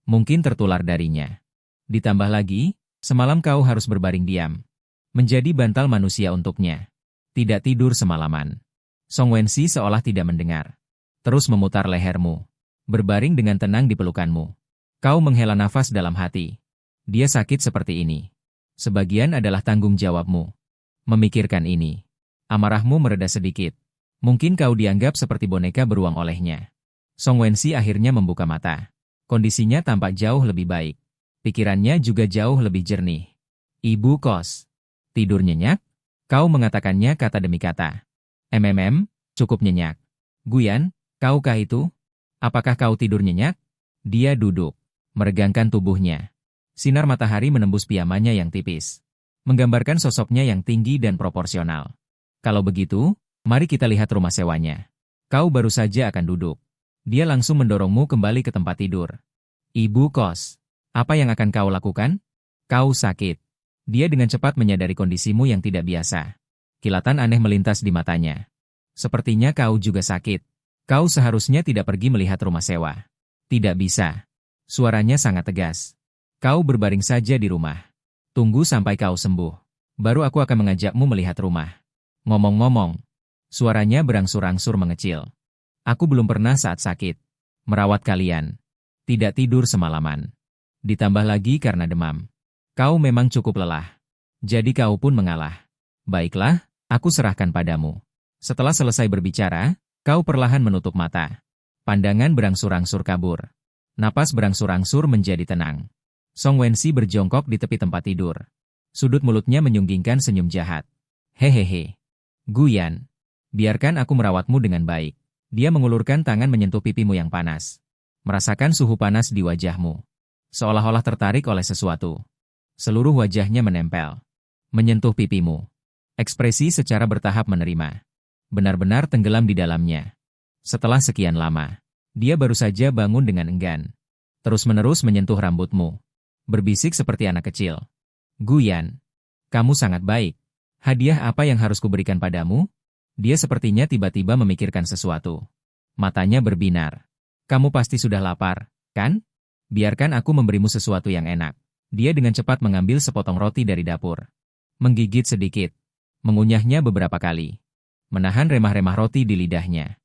Mungkin tertular darinya. Ditambah lagi, semalam kau harus berbaring diam. Menjadi bantal manusia untuknya. Tidak tidur semalaman. Song Wensi seolah tidak mendengar. Terus memutar lehermu. Berbaring dengan tenang di pelukanmu. Kau menghela nafas dalam hati. Dia sakit seperti ini. Sebagian adalah tanggung jawabmu. Memikirkan ini. Amarahmu mereda sedikit. Mungkin kau dianggap seperti boneka beruang olehnya. Song Wensi akhirnya membuka mata. Kondisinya tampak jauh lebih baik. Pikirannya juga jauh lebih jernih. Ibu kos. Tidur nyenyak? Kau mengatakannya kata demi kata. Cukup nyenyak. Guyan, kaukah itu? Apakah kau tidur nyenyak? Dia duduk. Meregangkan tubuhnya. Sinar matahari menembus pijamannya yang tipis. Menggambarkan sosoknya yang tinggi dan proporsional. Kalau begitu, mari kita lihat rumah sewanya. Kau baru saja akan duduk. Dia langsung mendorongmu kembali ke tempat tidur. Ibu kos, apa yang akan kau lakukan? Kau sakit. Dia dengan cepat menyadari kondisimu yang tidak biasa. Kilatan aneh melintas di matanya. Sepertinya kau juga sakit. Kau seharusnya tidak pergi melihat rumah sewa. Tidak bisa. Suaranya sangat tegas. Kau berbaring saja di rumah. Tunggu sampai kau sembuh. Baru aku akan mengajakmu melihat rumah. Ngomong-ngomong, suaranya berangsur-angsur mengecil. Aku belum pernah saat sakit merawat kalian. Tidak tidur semalaman. Ditambah lagi karena demam. Kau memang cukup lelah. Jadi kau pun mengalah. Baiklah, aku serahkan padamu. Setelah selesai berbicara, kau perlahan menutup mata. Pandangan berangsur-angsur kabur. Napas berangsur-angsur menjadi tenang. Song Wensi berjongkok di tepi tempat tidur. Sudut mulutnya menyunggingkan senyum jahat. Hehehe. Guyan, biarkan aku merawatmu dengan baik. Dia mengulurkan tangan menyentuh pipimu yang panas. Merasakan suhu panas di wajahmu. Seolah-olah tertarik oleh sesuatu. Seluruh wajahnya menempel. Menyentuh pipimu. Ekspresi secara bertahap menerima. Benar-benar tenggelam di dalamnya. Setelah sekian lama, dia baru saja bangun dengan enggan. Terus-menerus menyentuh rambutmu. Berbisik seperti anak kecil. Guyan, kamu sangat baik. Hadiah apa yang harus kuberikan padamu? Dia sepertinya tiba-tiba memikirkan sesuatu. Matanya berbinar. Kamu pasti sudah lapar, kan? Biarkan aku memberimu sesuatu yang enak. Dia dengan cepat mengambil sepotong roti dari dapur. Menggigit sedikit. Mengunyahnya beberapa kali. Menahan remah-remah roti di lidahnya.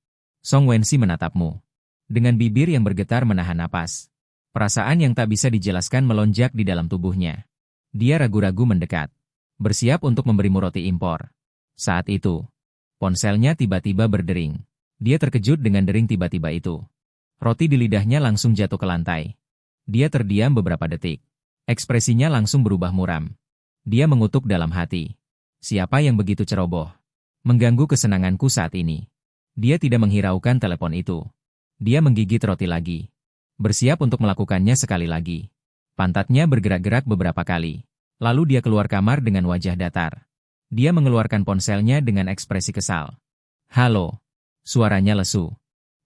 Song Wensi menatapmu. Dengan bibir yang bergetar menahan napas. Perasaan yang tak bisa dijelaskan melonjak di dalam tubuhnya. Dia ragu-ragu mendekat. Bersiap untuk memberimu roti impor. Saat itu, ponselnya tiba-tiba berdering. Dia terkejut dengan dering tiba-tiba itu. Roti di lidahnya langsung jatuh ke lantai. Dia terdiam beberapa detik. Ekspresinya langsung berubah muram. Dia mengutuk dalam hati. Siapa yang begitu ceroboh? Mengganggu kesenanganku saat ini. Dia tidak menghiraukan telepon itu. Dia menggigit roti lagi. Bersiap untuk melakukannya sekali lagi. Pantatnya bergerak-gerak beberapa kali. Lalu dia keluar kamar dengan wajah datar. Dia mengeluarkan ponselnya dengan ekspresi kesal. Halo. Suaranya lesu.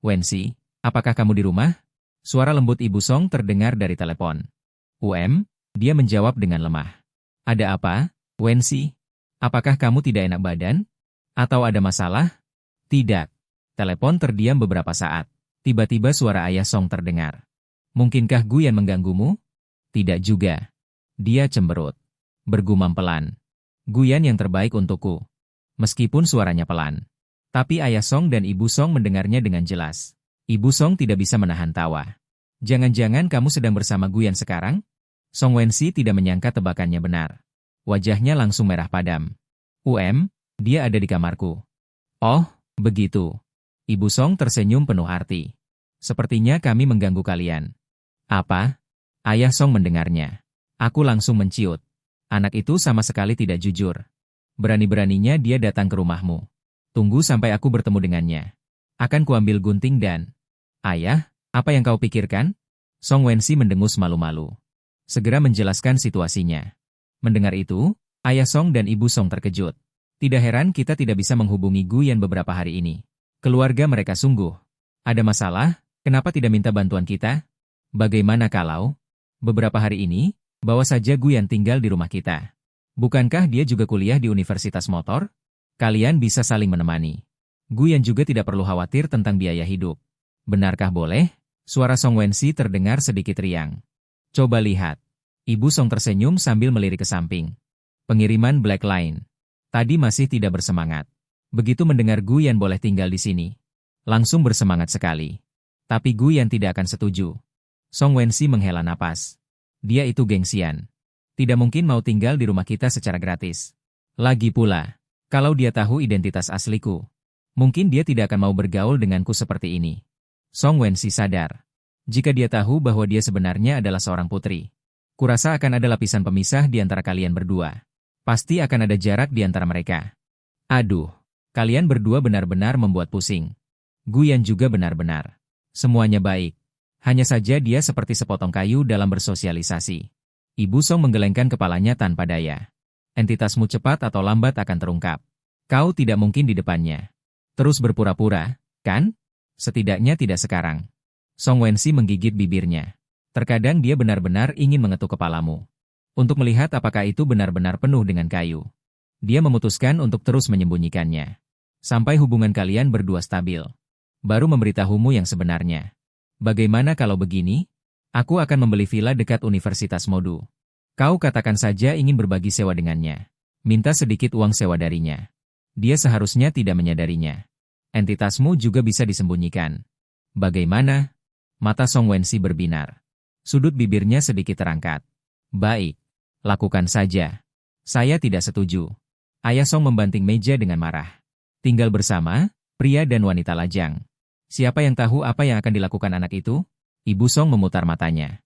Wensi, apakah kamu di rumah? Suara lembut Ibu Song terdengar dari telepon. Dia menjawab dengan lemah. Ada apa, Wensi? Apakah kamu tidak enak badan? Atau ada masalah? Tidak. Telepon terdiam beberapa saat. Tiba-tiba suara Ayah Song terdengar. Mungkinkah Guyan mengganggumu? Tidak juga. Dia cemberut. Bergumam pelan. Guyan yang terbaik untukku. Meskipun suaranya pelan. Tapi Ayah Song dan Ibu Song mendengarnya dengan jelas. Ibu Song tidak bisa menahan tawa. Jangan-jangan kamu sedang bersama Guyan sekarang? Song Wensi tidak menyangka tebakannya benar. Wajahnya langsung merah padam. Dia ada di kamarku. Oh, begitu. Ibu Song tersenyum penuh arti. Sepertinya kami mengganggu kalian. Apa? Ayah Song mendengarnya. Aku langsung menciut. Anak itu sama sekali tidak jujur. Berani-beraninya dia datang ke rumahmu. Tunggu sampai aku bertemu dengannya. Akan kuambil gunting dan... Ayah, apa yang kau pikirkan? Song Wensi mendengus malu-malu. Segera menjelaskan situasinya. Mendengar itu, Ayah Song dan Ibu Song terkejut. Tidak heran kita tidak bisa menghubungi Guyan beberapa hari ini. Keluarga mereka sungguh. Ada masalah? Kenapa tidak minta bantuan kita? Bagaimana kalau beberapa hari ini, bawa saja Guyan tinggal di rumah kita. Bukankah dia juga kuliah di Universitas Motor? Kalian bisa saling menemani. Guyan juga tidak perlu khawatir tentang biaya hidup. Benarkah boleh? Suara Song Wensi terdengar sedikit riang. Coba lihat. Ibu Song tersenyum sambil melirik ke samping. Pengiriman Black Line. Tadi masih tidak bersemangat. Begitu mendengar Guyan boleh tinggal di sini, langsung bersemangat sekali. Tapi Guyan tidak akan setuju. Song Wensi menghela napas. Dia itu gengsian. Tidak mungkin mau tinggal di rumah kita secara gratis. Lagi pula, kalau dia tahu identitas asliku, mungkin dia tidak akan mau bergaul denganku seperti ini. Song Wensi sadar. Jika dia tahu bahwa dia sebenarnya adalah seorang putri, kurasa akan ada lapisan pemisah di antara kalian berdua. Pasti akan ada jarak di antara mereka. Aduh, kalian berdua benar-benar membuat pusing. Guyan juga benar-benar. Semuanya baik. Hanya saja dia seperti sepotong kayu dalam bersosialisasi. Ibu Song menggelengkan kepalanya tanpa daya. Entitasmu cepat atau lambat akan terungkap. Kau tidak mungkin di depannya. Terus berpura-pura, kan? Setidaknya tidak sekarang. Song Wensi menggigit bibirnya. Terkadang dia benar-benar ingin mengetuk kepalamu. Untuk melihat apakah itu benar-benar penuh dengan kayu. Dia memutuskan untuk terus menyembunyikannya. Sampai hubungan kalian berdua stabil. Baru memberitahumu yang sebenarnya. Bagaimana kalau begini? Aku akan membeli villa dekat Universitas Modu. Kau katakan saja ingin berbagi sewa dengannya. Minta sedikit uang sewa darinya. Dia seharusnya tidak menyadarinya. Entitasmu juga bisa disembunyikan. Bagaimana? Mata Song Wensi berbinar. Sudut bibirnya sedikit terangkat. Baik. Lakukan saja. Saya tidak setuju. Ayah Song membanting meja dengan marah. Tinggal bersama, pria dan wanita lajang. Siapa yang tahu apa yang akan dilakukan anak itu? Ibu Song memutar matanya.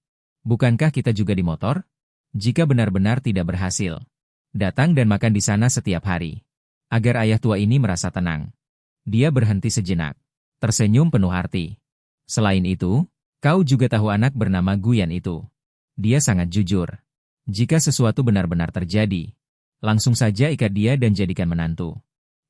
Bukankah kita juga di motor? Jika benar-benar tidak berhasil, datang dan makan di sana setiap hari. Agar ayah tua ini merasa tenang. Dia berhenti sejenak. Tersenyum penuh arti. Selain itu, kau juga tahu anak bernama Guyan itu. Dia sangat jujur. Jika sesuatu benar-benar terjadi, langsung saja ikat dia dan jadikan menantu.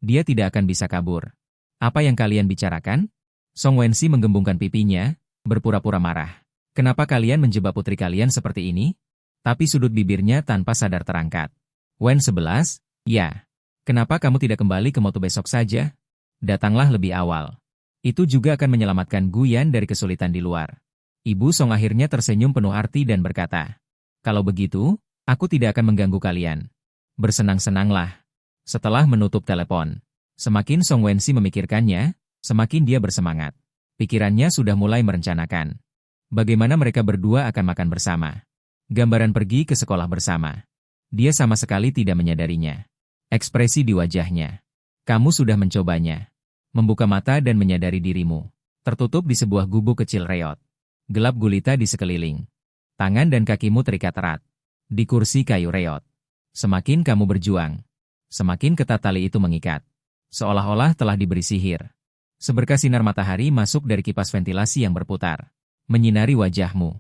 Dia tidak akan bisa kabur. Apa yang kalian bicarakan? Song Wensi menggembungkan pipinya, berpura-pura marah. Kenapa kalian menjebak putri kalian seperti ini? Tapi sudut bibirnya tanpa sadar terangkat. Wen 11, ya. Kenapa kamu tidak kembali ke Motu besok saja? Datanglah lebih awal. Itu juga akan menyelamatkan Guyan dari kesulitan di luar. Ibu Song akhirnya tersenyum penuh arti dan berkata, kalau begitu, aku tidak akan mengganggu kalian. Bersenang-senanglah. Setelah menutup telepon, semakin Song Wensi memikirkannya, semakin dia bersemangat. Pikirannya sudah mulai merencanakan. Bagaimana mereka berdua akan makan bersama. Gambaran pergi ke sekolah bersama. Dia sama sekali tidak menyadarinya. Ekspresi di wajahnya. Kamu sudah mencobanya. Membuka mata dan menyadari dirimu. Tertutup di sebuah gubuk kecil reot. Gelap gulita di sekeliling. Tangan dan kakimu terikat erat. Di kursi kayu reot. Semakin kamu berjuang, semakin ketat tali itu mengikat. Seolah-olah telah diberi sihir. Seberkas sinar matahari masuk dari kipas ventilasi yang berputar. Menyinari wajahmu.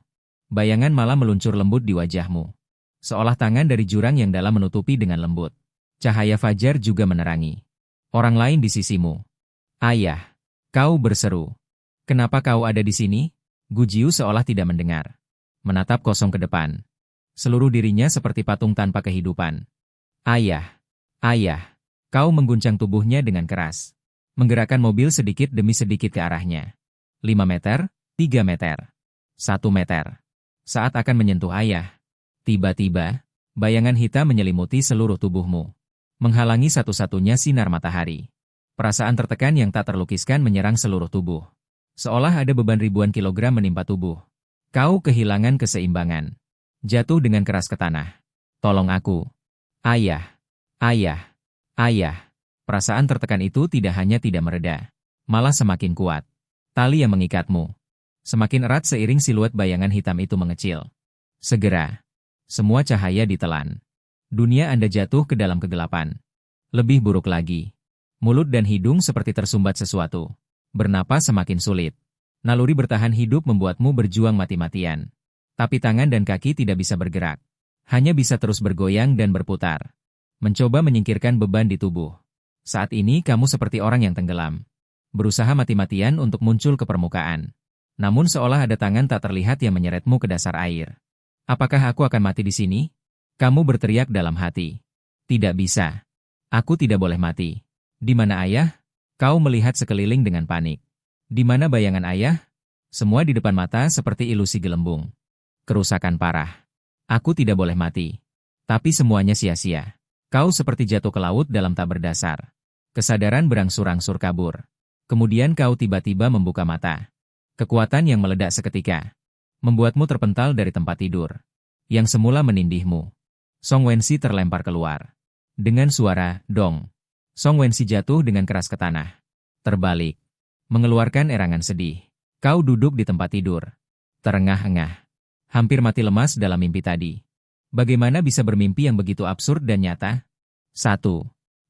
Bayangan malam meluncur lembut di wajahmu. Seolah tangan dari jurang yang dalam menutupi dengan lembut. Cahaya fajar juga menerangi. Orang lain di sisimu. Ayah, kau berseru. Kenapa kau ada di sini? Gu Jiu seolah tidak mendengar. Menatap kosong ke depan. Seluruh dirinya seperti patung tanpa kehidupan. Ayah, ayah, kau mengguncang tubuhnya dengan keras. Menggerakkan mobil sedikit demi sedikit ke arahnya. 5 meter, 3 meter, 1 meter. Saat akan menyentuh ayah, tiba-tiba, bayangan hitam menyelimuti seluruh tubuhmu. Menghalangi satu-satunya sinar matahari. Perasaan tertekan yang tak terlukiskan menyerang seluruh tubuh. Seolah ada beban ribuan kilogram menimpa tubuh. Kau kehilangan keseimbangan. Jatuh dengan keras ke tanah. Tolong aku. Ayah. Ayah. Ayah. Perasaan tertekan itu tidak hanya tidak mereda, malah semakin kuat. Tali yang mengikatmu semakin erat seiring siluet bayangan hitam itu mengecil. Segera, semua cahaya ditelan. Dunia Anda jatuh ke dalam kegelapan. Lebih buruk lagi, mulut dan hidung seperti tersumbat sesuatu. Bernapas semakin sulit. Naluri bertahan hidup membuatmu berjuang mati-matian. Tapi tangan dan kaki tidak bisa bergerak. Hanya bisa terus bergoyang dan berputar. Mencoba menyingkirkan beban di tubuh. Saat ini kamu seperti orang yang tenggelam. Berusaha mati-matian untuk muncul ke permukaan. Namun seolah ada tangan tak terlihat yang menyeretmu ke dasar air. Apakah aku akan mati di sini? Kamu berteriak dalam hati. Tidak bisa. Aku tidak boleh mati. Di mana ayah? Kau melihat sekeliling dengan panik. Di mana bayangan ayah? Semua di depan mata seperti ilusi gelembung. Kerusakan parah. Aku tidak boleh mati. Tapi semuanya sia-sia. Kau seperti jatuh ke laut dalam tak berdasar. Kesadaran berangsur-angsur kabur. Kemudian kau tiba-tiba membuka mata. Kekuatan yang meledak seketika membuatmu terpental dari tempat tidur yang semula menindihmu. Song Wensi terlempar keluar. Dengan suara dong, Song Wensi jatuh dengan keras ke tanah. Terbalik, mengeluarkan erangan sedih. Kau duduk di tempat tidur, terengah-engah, hampir mati lemas dalam mimpi tadi. Bagaimana bisa bermimpi yang begitu absurd dan nyata? 1.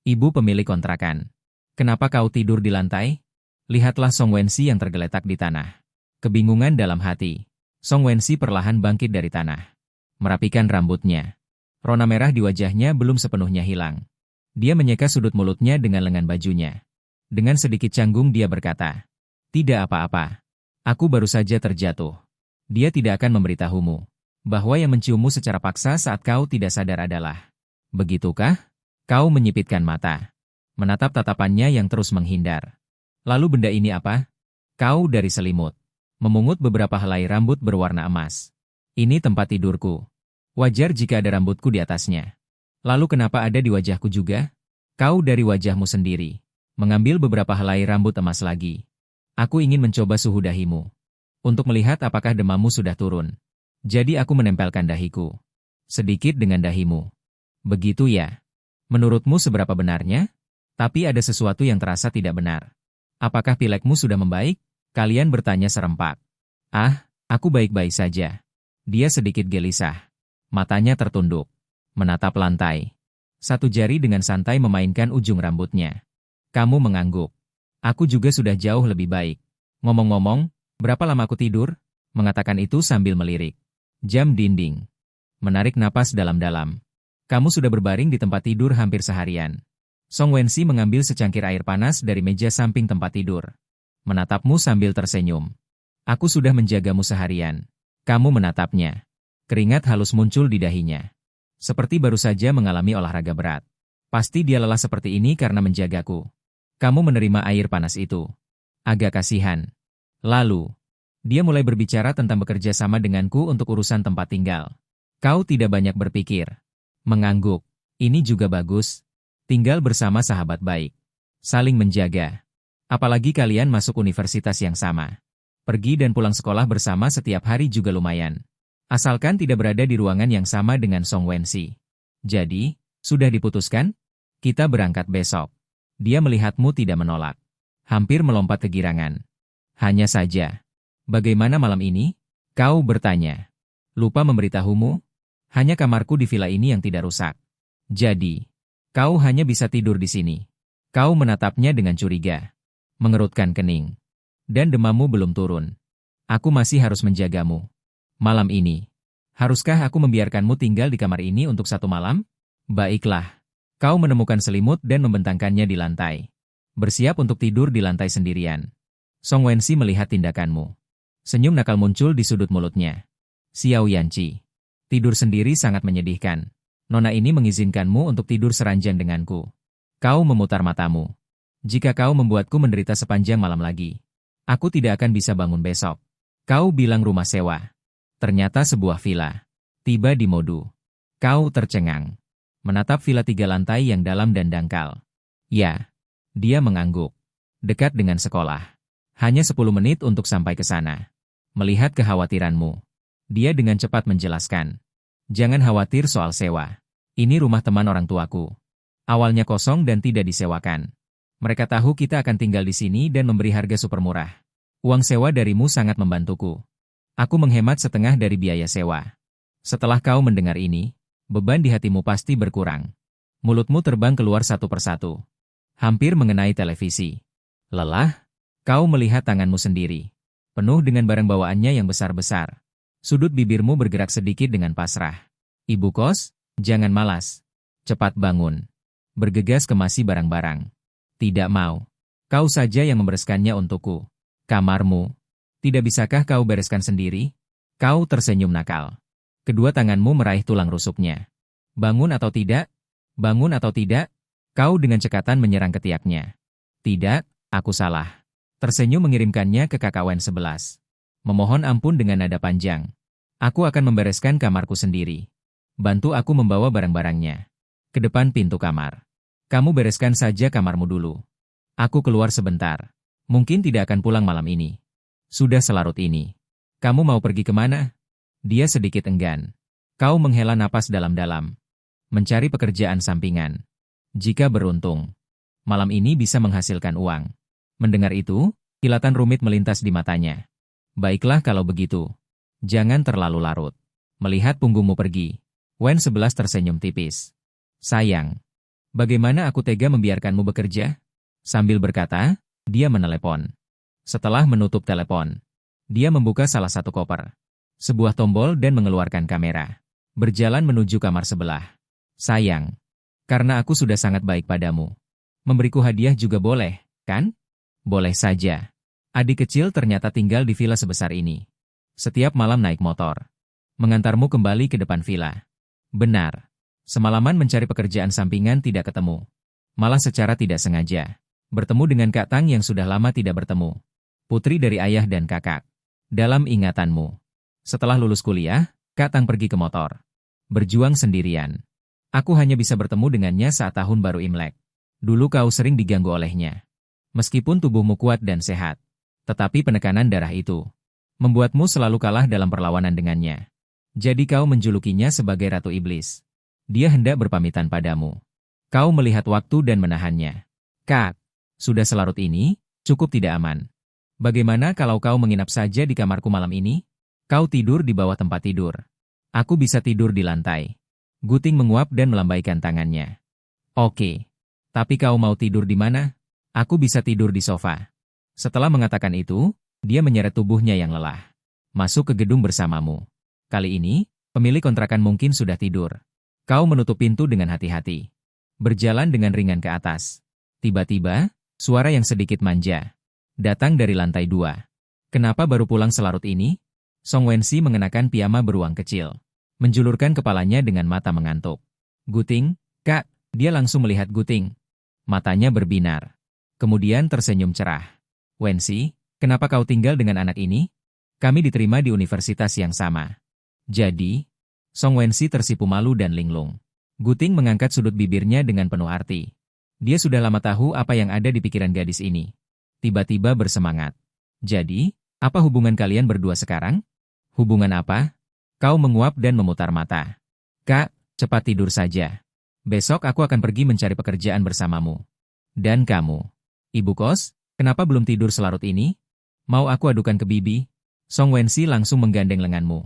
Ibu pemilik kontrakan. Kenapa kau tidur di lantai? Lihatlah Song Wensi yang tergeletak di tanah. Kebingungan dalam hati. Song Wensi perlahan bangkit dari tanah. Merapikan rambutnya. Rona merah di wajahnya belum sepenuhnya hilang. Dia menyeka sudut mulutnya dengan lengan bajunya. Dengan sedikit canggung dia berkata, "Tidak apa-apa. Aku baru saja terjatuh." Dia tidak akan memberitahumu bahwa yang menciummu secara paksa saat kau tidak sadar adalah. Begitukah? Kau menyipitkan mata. Menatap tatapannya yang terus menghindar. Lalu benda ini apa? Kau dari selimut. Memungut beberapa helai rambut berwarna emas. Ini tempat tidurku. Wajar jika ada rambutku di atasnya. Lalu kenapa ada di wajahku juga? Kau dari wajahmu sendiri. Mengambil beberapa helai rambut emas lagi. Aku ingin mencoba suhu dahimu. Untuk melihat apakah demammu sudah turun. Jadi aku menempelkan dahiku. Sedikit dengan dahimu. Begitu ya. Menurutmu seberapa benarnya? Tapi ada sesuatu yang terasa tidak benar. Apakah pilekmu sudah membaik? Kalian bertanya serempak. Ah, aku baik-baik saja. Dia sedikit gelisah. Matanya tertunduk. Menatap lantai. Satu jari dengan santai memainkan ujung rambutnya. Kamu mengangguk. Aku juga sudah jauh lebih baik. Ngomong-ngomong, berapa lama aku tidur? Mengatakan itu sambil melirik. Jam dinding. Menarik napas dalam-dalam. Kamu sudah berbaring di tempat tidur hampir seharian. Song Wensi mengambil secangkir air panas dari meja samping tempat tidur. Menatapmu sambil tersenyum. Aku sudah menjagamu seharian. Kamu menatapnya. Keringat halus muncul di dahinya. Seperti baru saja mengalami olahraga berat. Pasti dia lelah seperti ini karena menjagaku. Kamu menerima air panas itu. Agak kasihan. Lalu, dia mulai berbicara tentang bekerja sama denganku untuk urusan tempat tinggal. Kau tidak banyak berpikir. Mengangguk. Ini juga bagus. Tinggal bersama sahabat baik. Saling menjaga. Apalagi kalian masuk universitas yang sama. Pergi dan pulang sekolah bersama setiap hari juga lumayan. Asalkan tidak berada di ruangan yang sama dengan Song Wensi. Jadi, sudah diputuskan? Kita berangkat besok. Dia melihatmu tidak menolak. Hampir melompat kegirangan. Hanya saja. Bagaimana malam ini? Kau bertanya. Lupa memberitahumu? Hanya kamarku di villa ini yang tidak rusak. Jadi, kau hanya bisa tidur di sini. Kau menatapnya dengan curiga. Mengerutkan kening. Dan demammu belum turun. Aku masih harus menjagamu. Malam ini. Haruskah aku membiarkanmu tinggal di kamar ini untuk 1 malam? Baiklah. Kau menemukan selimut dan membentangkannya di lantai. Bersiap untuk tidur di lantai sendirian. Song Wensi melihat tindakanmu. Senyum nakal muncul di sudut mulutnya. Xiao Yanqi. Tidur sendiri sangat menyedihkan. Nona ini mengizinkanmu untuk tidur seranjang denganku. Kau memutar matamu. Jika kau membuatku menderita sepanjang malam lagi, aku tidak akan bisa bangun besok. Kau bilang rumah sewa. Ternyata sebuah villa. Tiba di Modu. Kau tercengang. Menatap villa 3 lantai yang dalam dan dangkal. Ya. Dia mengangguk. Dekat dengan sekolah. Hanya 10 menit untuk sampai ke sana. Melihat kekhawatiranmu, dia dengan cepat menjelaskan. Jangan khawatir soal sewa. Ini rumah teman orang tuaku. Awalnya kosong dan tidak disewakan. Mereka tahu kita akan tinggal di sini dan memberi harga super murah. Uang sewa darimu sangat membantuku. Aku menghemat setengah dari biaya sewa. Setelah kau mendengar ini, beban di hatimu pasti berkurang. Mulutmu terbang keluar satu persatu. Hampir mengenai televisi. Lelah? Kau melihat tanganmu sendiri. Penuh dengan barang bawaannya yang besar-besar. Sudut bibirmu bergerak sedikit dengan pasrah. Ibu kos, jangan malas. Cepat bangun. Bergegas kemasi barang-barang. Tidak mau. Kau saja yang membereskannya untukku. Kamarmu. Tidak bisakah kau bereskan sendiri? Kau tersenyum nakal. Kedua tanganmu meraih tulang rusuknya. Bangun atau tidak? Bangun atau tidak? Kau dengan cekatan menyerang ketiaknya. Tidak, aku salah. Tersenyum mengirimkannya ke kakak Wen 11. Memohon ampun dengan nada panjang. Aku akan membereskan kamarku sendiri. Bantu aku membawa barang-barangnya. Ke depan pintu kamar. Kamu bereskan saja kamarmu dulu. Aku keluar sebentar. Mungkin tidak akan pulang malam ini. Sudah selarut ini. Kamu mau pergi kemana? Dia sedikit enggan. Kau menghela napas dalam-dalam. Mencari pekerjaan sampingan. Jika beruntung, malam ini bisa menghasilkan uang. Mendengar itu, kilatan rumit melintas di matanya. Baiklah kalau begitu. Jangan terlalu larut. Melihat punggungmu pergi, Wen 11 tersenyum tipis. Sayang, bagaimana aku tega membiarkanmu bekerja? Sambil berkata, dia menelepon. Setelah menutup telepon, dia membuka salah satu koper. Sebuah tombol dan mengeluarkan kamera. Berjalan menuju kamar sebelah. Sayang, karena aku sudah sangat baik padamu. Memberiku hadiah juga boleh, kan? Boleh saja. Adik kecil ternyata tinggal di villa sebesar ini. Setiap malam naik motor. Mengantarmu kembali ke depan villa. Benar. Semalaman mencari pekerjaan sampingan tidak ketemu. Malah secara tidak sengaja. Bertemu dengan Kak Tang yang sudah lama tidak bertemu. Putri dari ayah dan kakak. Dalam ingatanmu. Setelah lulus kuliah, Kak Tang pergi ke motor. Berjuang sendirian. Aku hanya bisa bertemu dengannya saat tahun baru Imlek. Dulu kau sering diganggu olehnya. Meskipun tubuhmu kuat dan sehat. Tetapi penekanan darah itu membuatmu selalu kalah dalam perlawanan dengannya. Jadi kau menjulukinya sebagai Ratu Iblis. Dia hendak berpamitan padamu. Kau melihat waktu dan menahannya. Kak, sudah selarut ini, cukup tidak aman. Bagaimana kalau kau menginap saja di kamarku malam ini? Kau tidur di bawah tempat tidur. Aku bisa tidur di lantai. Guting menguap dan melambaikan tangannya. Oke. Tapi kau mau tidur di mana? Aku bisa tidur di sofa. Setelah mengatakan itu, dia menyeret tubuhnya yang lelah. Masuk ke gedung bersamamu. Kali ini, pemilik kontrakan mungkin sudah tidur. Kau menutup pintu dengan hati-hati. Berjalan dengan ringan ke atas. Tiba-tiba, suara yang sedikit manja. Datang dari lantai 2. Kenapa baru pulang selarut ini? Song Wensi mengenakan piyama beruang kecil. Menjulurkan kepalanya dengan mata mengantuk. Guting, Kak, dia langsung melihat Guting. Matanya berbinar. Kemudian tersenyum cerah. Wensi, kenapa kau tinggal dengan anak ini? Kami diterima di universitas yang sama. Jadi, Song Wensi tersipu malu dan linglung. Guting mengangkat sudut bibirnya dengan penuh arti. Dia sudah lama tahu apa yang ada di pikiran gadis ini. Tiba-tiba bersemangat. Jadi, apa hubungan kalian berdua sekarang? Hubungan apa? Kau menguap dan memutar mata. Kak, cepat tidur saja. Besok aku akan pergi mencari pekerjaan bersamamu. Dan kamu, ibu kos, kenapa belum tidur selarut ini? Mau aku adukan ke bibi? Song Wensi langsung menggandeng lenganmu.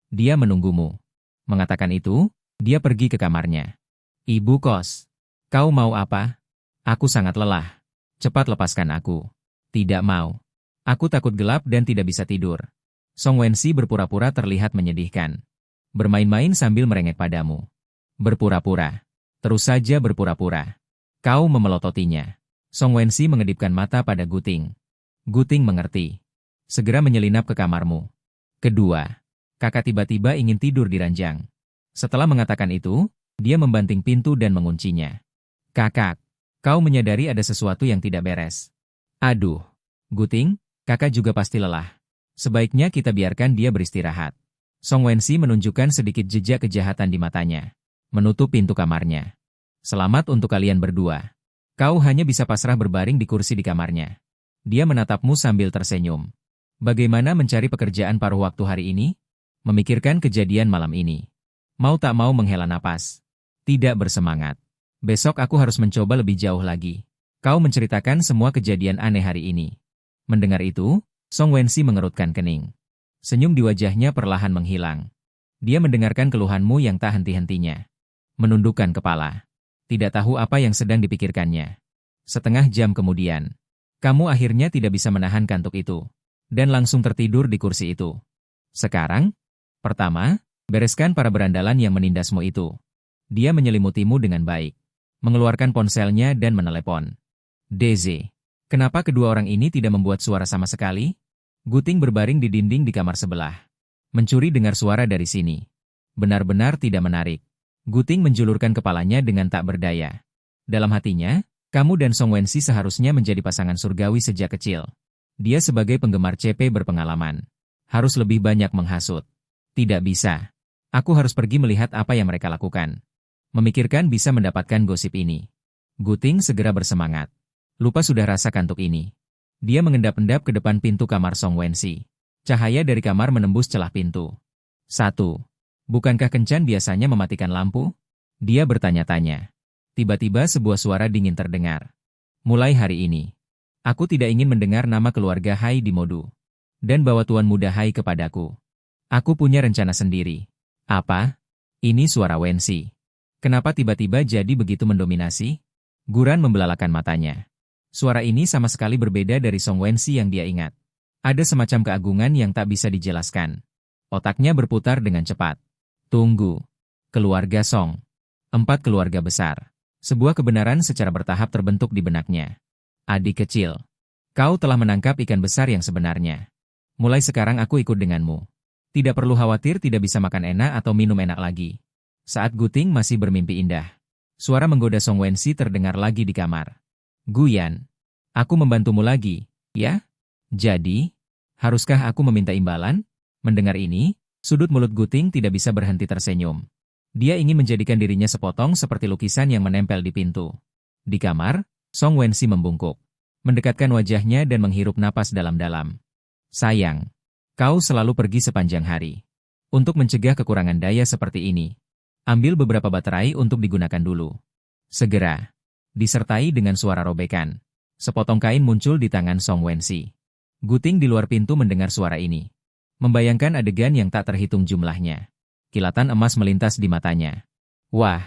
Dia menunggumu. Mengatakan itu, dia pergi ke kamarnya. Ibu kos, kau mau apa? Aku sangat lelah. Cepat lepaskan aku. Tidak mau. Aku takut gelap dan tidak bisa tidur. Song Wensi berpura-pura terlihat menyedihkan. Bermain-main sambil merengek padamu. Berpura-pura. Terus saja berpura-pura. Kau memelototinya. Song Wensi mengedipkan mata pada Guting. Guting mengerti. Segera menyelinap ke kamarmu. Kedua, kakak tiba-tiba ingin tidur di ranjang. Setelah mengatakan itu, dia membanting pintu dan menguncinya. Kakak, kau menyadari ada sesuatu yang tidak beres. Aduh, Guting, kakak juga pasti lelah. Sebaiknya kita biarkan dia beristirahat. Song Wensi menunjukkan sedikit jejak kejahatan di matanya. Menutup pintu kamarnya. Selamat untuk kalian berdua. Kau hanya bisa pasrah berbaring di kursi di kamarnya. Dia menatapmu sambil tersenyum. Bagaimana mencari pekerjaan paruh waktu hari ini? Memikirkan kejadian malam ini. Mau tak mau menghela napas. Tidak bersemangat. Besok aku harus mencoba lebih jauh lagi. Kau menceritakan semua kejadian aneh hari ini. Mendengar itu, Song Wensi mengerutkan kening. Senyum di wajahnya perlahan menghilang. Dia mendengarkan keluhanmu yang tak henti-hentinya. Menundukkan kepala. Tidak tahu apa yang sedang dipikirkannya. Setengah jam kemudian, kamu akhirnya tidak bisa menahan kantuk itu. Dan langsung tertidur di kursi itu. Sekarang, pertama, bereskan para berandalan yang menindasmu itu. Dia menyelimutimu dengan baik. Mengeluarkan ponselnya dan menelepon. DZ. Kenapa kedua orang ini tidak membuat suara sama sekali? Guting berbaring di dinding di kamar sebelah. Mencuri dengar suara dari sini. Benar-benar tidak menarik. Guting menjulurkan kepalanya dengan tak berdaya. Dalam hatinya, kamu dan Song Wensi seharusnya menjadi pasangan surgawi sejak kecil. Dia sebagai penggemar CP berpengalaman. Harus lebih banyak menghasut. Tidak bisa. Aku harus pergi melihat apa yang mereka lakukan. Memikirkan bisa mendapatkan gosip ini. Guting segera bersemangat. Lupa sudah rasa kantuk ini. Dia mengendap-endap ke depan pintu kamar Song Wensi. Cahaya dari kamar menembus celah pintu. 1. Bukankah Kencan biasanya mematikan lampu? Dia bertanya-tanya. Tiba-tiba sebuah suara dingin terdengar. Mulai hari ini, aku tidak ingin mendengar nama keluarga Hai di Modu. Dan bawa Tuan Muda Hai kepadaku. Aku punya rencana sendiri. Apa? Ini suara Wensi. Kenapa tiba-tiba jadi begitu mendominasi? Guran membelalakan matanya. Suara ini sama sekali berbeda dari Song Wensi yang dia ingat. Ada semacam keagungan yang tak bisa dijelaskan. Otaknya berputar dengan cepat. Tunggu. Keluarga Song. 4 keluarga besar. Sebuah kebenaran secara bertahap terbentuk di benaknya. Adik kecil. Kau telah menangkap ikan besar yang sebenarnya. Mulai sekarang aku ikut denganmu. Tidak perlu khawatir tidak bisa makan enak atau minum enak lagi. Saat Guting masih bermimpi indah. Suara menggoda Song Wensi terdengar lagi di kamar. Guyan, aku membantumu lagi, ya? Jadi, haruskah aku meminta imbalan? Mendengar ini, sudut mulut Guting tidak bisa berhenti tersenyum. Dia ingin menjadikan dirinya sepotong seperti lukisan yang menempel di pintu. Di kamar, Song Wensi membungkuk. Mendekatkan wajahnya dan menghirup napas dalam-dalam. Sayang, kau selalu pergi sepanjang hari. Untuk mencegah kekurangan daya seperti ini, ambil beberapa baterai untuk digunakan dulu. Segera. Disertai dengan suara robekan. Sepotong kain muncul di tangan Song Wensi. Guting di luar pintu mendengar suara ini. Membayangkan adegan yang tak terhitung jumlahnya. Kilatan emas melintas di matanya. Wah,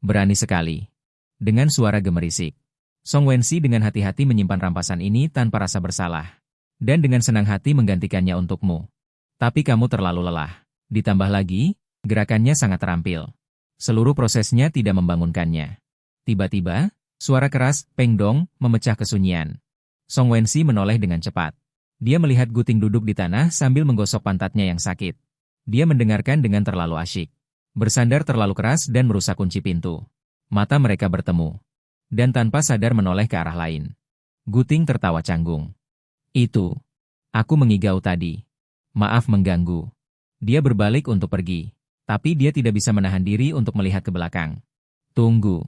berani sekali. Dengan suara gemerisik. Song Wensi dengan hati-hati menyimpan rampasan ini tanpa rasa bersalah. Dan dengan senang hati menggantikannya untukmu. Tapi kamu terlalu lelah. Ditambah lagi, gerakannya sangat terampil. Seluruh prosesnya tidak membangunkannya. Tiba-tiba, suara keras, peng dong, memecah kesunyian. Song Wensi menoleh dengan cepat. Dia melihat Guting duduk di tanah sambil menggosok pantatnya yang sakit. Dia mendengarkan dengan terlalu asyik. Bersandar terlalu keras dan merusak kunci pintu. Mata mereka bertemu. Dan tanpa sadar menoleh ke arah lain. Guting tertawa canggung. Itu. Aku mengigau tadi. Maaf mengganggu. Dia berbalik untuk pergi. Tapi dia tidak bisa menahan diri untuk melihat ke belakang. Tunggu.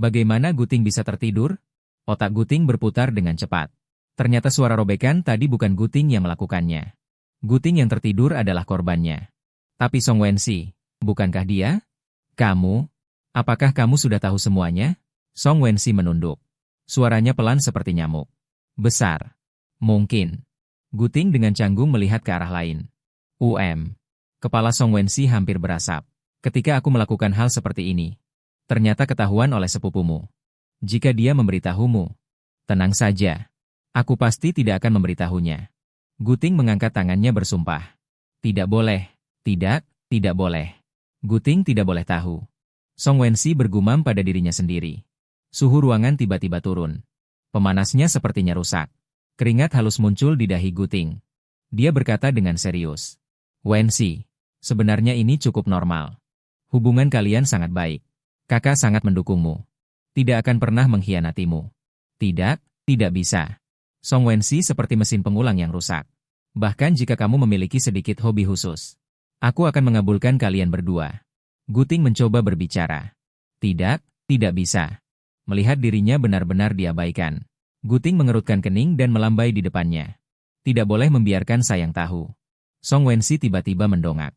Bagaimana Guting bisa tertidur? Otak Guting berputar dengan cepat. Ternyata suara robekan tadi bukan Guting yang melakukannya. Guting yang tertidur adalah korbannya. Tapi Song Wensi, bukankah dia? Kamu? Apakah kamu sudah tahu semuanya? Song Wensi menunduk. Suaranya pelan seperti nyamuk. Besar. Mungkin. Guting dengan canggung melihat ke arah lain. Kepala Song Wensi hampir berasap. Ketika aku melakukan hal seperti ini. Ternyata ketahuan oleh sepupumu. Jika dia memberitahumu, tenang saja. Aku pasti tidak akan memberitahunya. Guting mengangkat tangannya bersumpah. Tidak boleh, tidak boleh. Guting tidak boleh tahu. Song Wensi bergumam pada dirinya sendiri. Suhu ruangan tiba-tiba turun. Pemanasnya sepertinya rusak. Keringat halus muncul di dahi Guting. Dia berkata dengan serius. Wensi, sebenarnya ini cukup normal. Hubungan kalian sangat baik. Kakak sangat mendukungmu. Tidak akan pernah mengkhianatimu. Tidak bisa. Song Wensi seperti mesin pengulang yang rusak. Bahkan jika kamu memiliki sedikit hobi khusus. Aku akan mengabulkan kalian berdua. Guting mencoba berbicara. Tidak bisa. Melihat dirinya benar-benar diabaikan. Guting mengerutkan kening dan melambai di depannya. Tidak boleh membiarkan sayang tahu. Song Wensi tiba-tiba mendongak.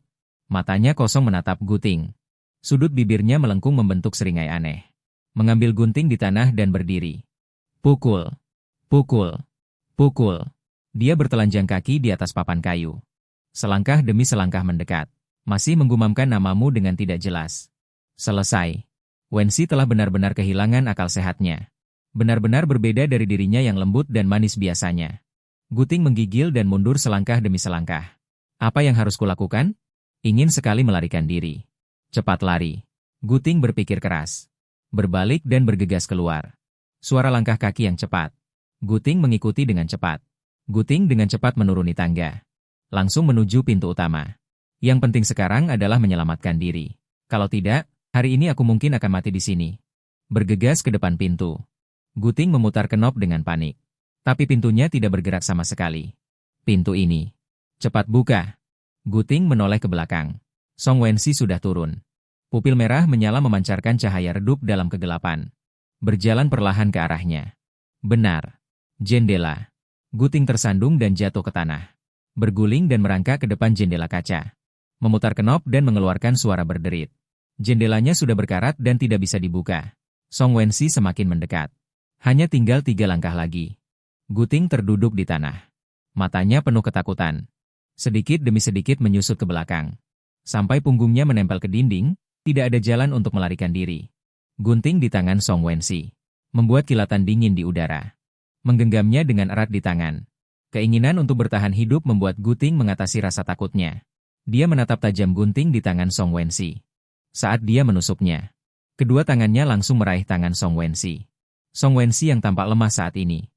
Matanya kosong menatap Guting. Sudut bibirnya melengkung membentuk seringai aneh. Mengambil gunting di tanah dan berdiri. Pukul. Pukul. Pukul. Dia bertelanjang kaki di atas papan kayu. Selangkah demi selangkah mendekat. Masih menggumamkan namamu dengan tidak jelas. Selesai. Wensi telah benar-benar kehilangan akal sehatnya. Benar-benar berbeda dari dirinya yang lembut dan manis biasanya. Guting menggigil dan mundur selangkah demi selangkah. Apa yang harus kulakukan? Ingin sekali melarikan diri. Cepat lari. Guting berpikir keras. Berbalik dan bergegas keluar. Suara langkah kaki yang cepat. Guting mengikuti dengan cepat. Guting dengan cepat menuruni tangga. Langsung menuju pintu utama. Yang penting sekarang adalah menyelamatkan diri. Kalau tidak, hari ini aku mungkin akan mati di sini. Bergegas ke depan pintu. Guting memutar kenop dengan panik. Tapi pintunya tidak bergerak sama sekali. Pintu ini. Cepat buka. Guting menoleh ke belakang. Song Wensi sudah turun. Pupil merah menyala memancarkan cahaya redup dalam kegelapan. Berjalan perlahan ke arahnya. Benar. Jendela. Guting tersandung dan jatuh ke tanah. Berguling dan merangkak ke depan jendela kaca. Memutar kenop dan mengeluarkan suara berderit. Jendelanya sudah berkarat dan tidak bisa dibuka. Song Wensi semakin mendekat. Hanya tinggal 3 langkah lagi. Guting terduduk di tanah. Matanya penuh ketakutan. Sedikit demi sedikit menyusut ke belakang. Sampai punggungnya menempel ke dinding, tidak ada jalan untuk melarikan diri. Gunting di tangan Song Wensi. Membuat kilatan dingin di udara. Menggenggamnya dengan erat di tangan. Keinginan untuk bertahan hidup membuat Guting mengatasi rasa takutnya. Dia menatap tajam gunting di tangan Song Wensi. Saat dia menusuknya, kedua tangannya langsung meraih tangan Song Wensi. Song Wensi yang tampak lemah saat ini.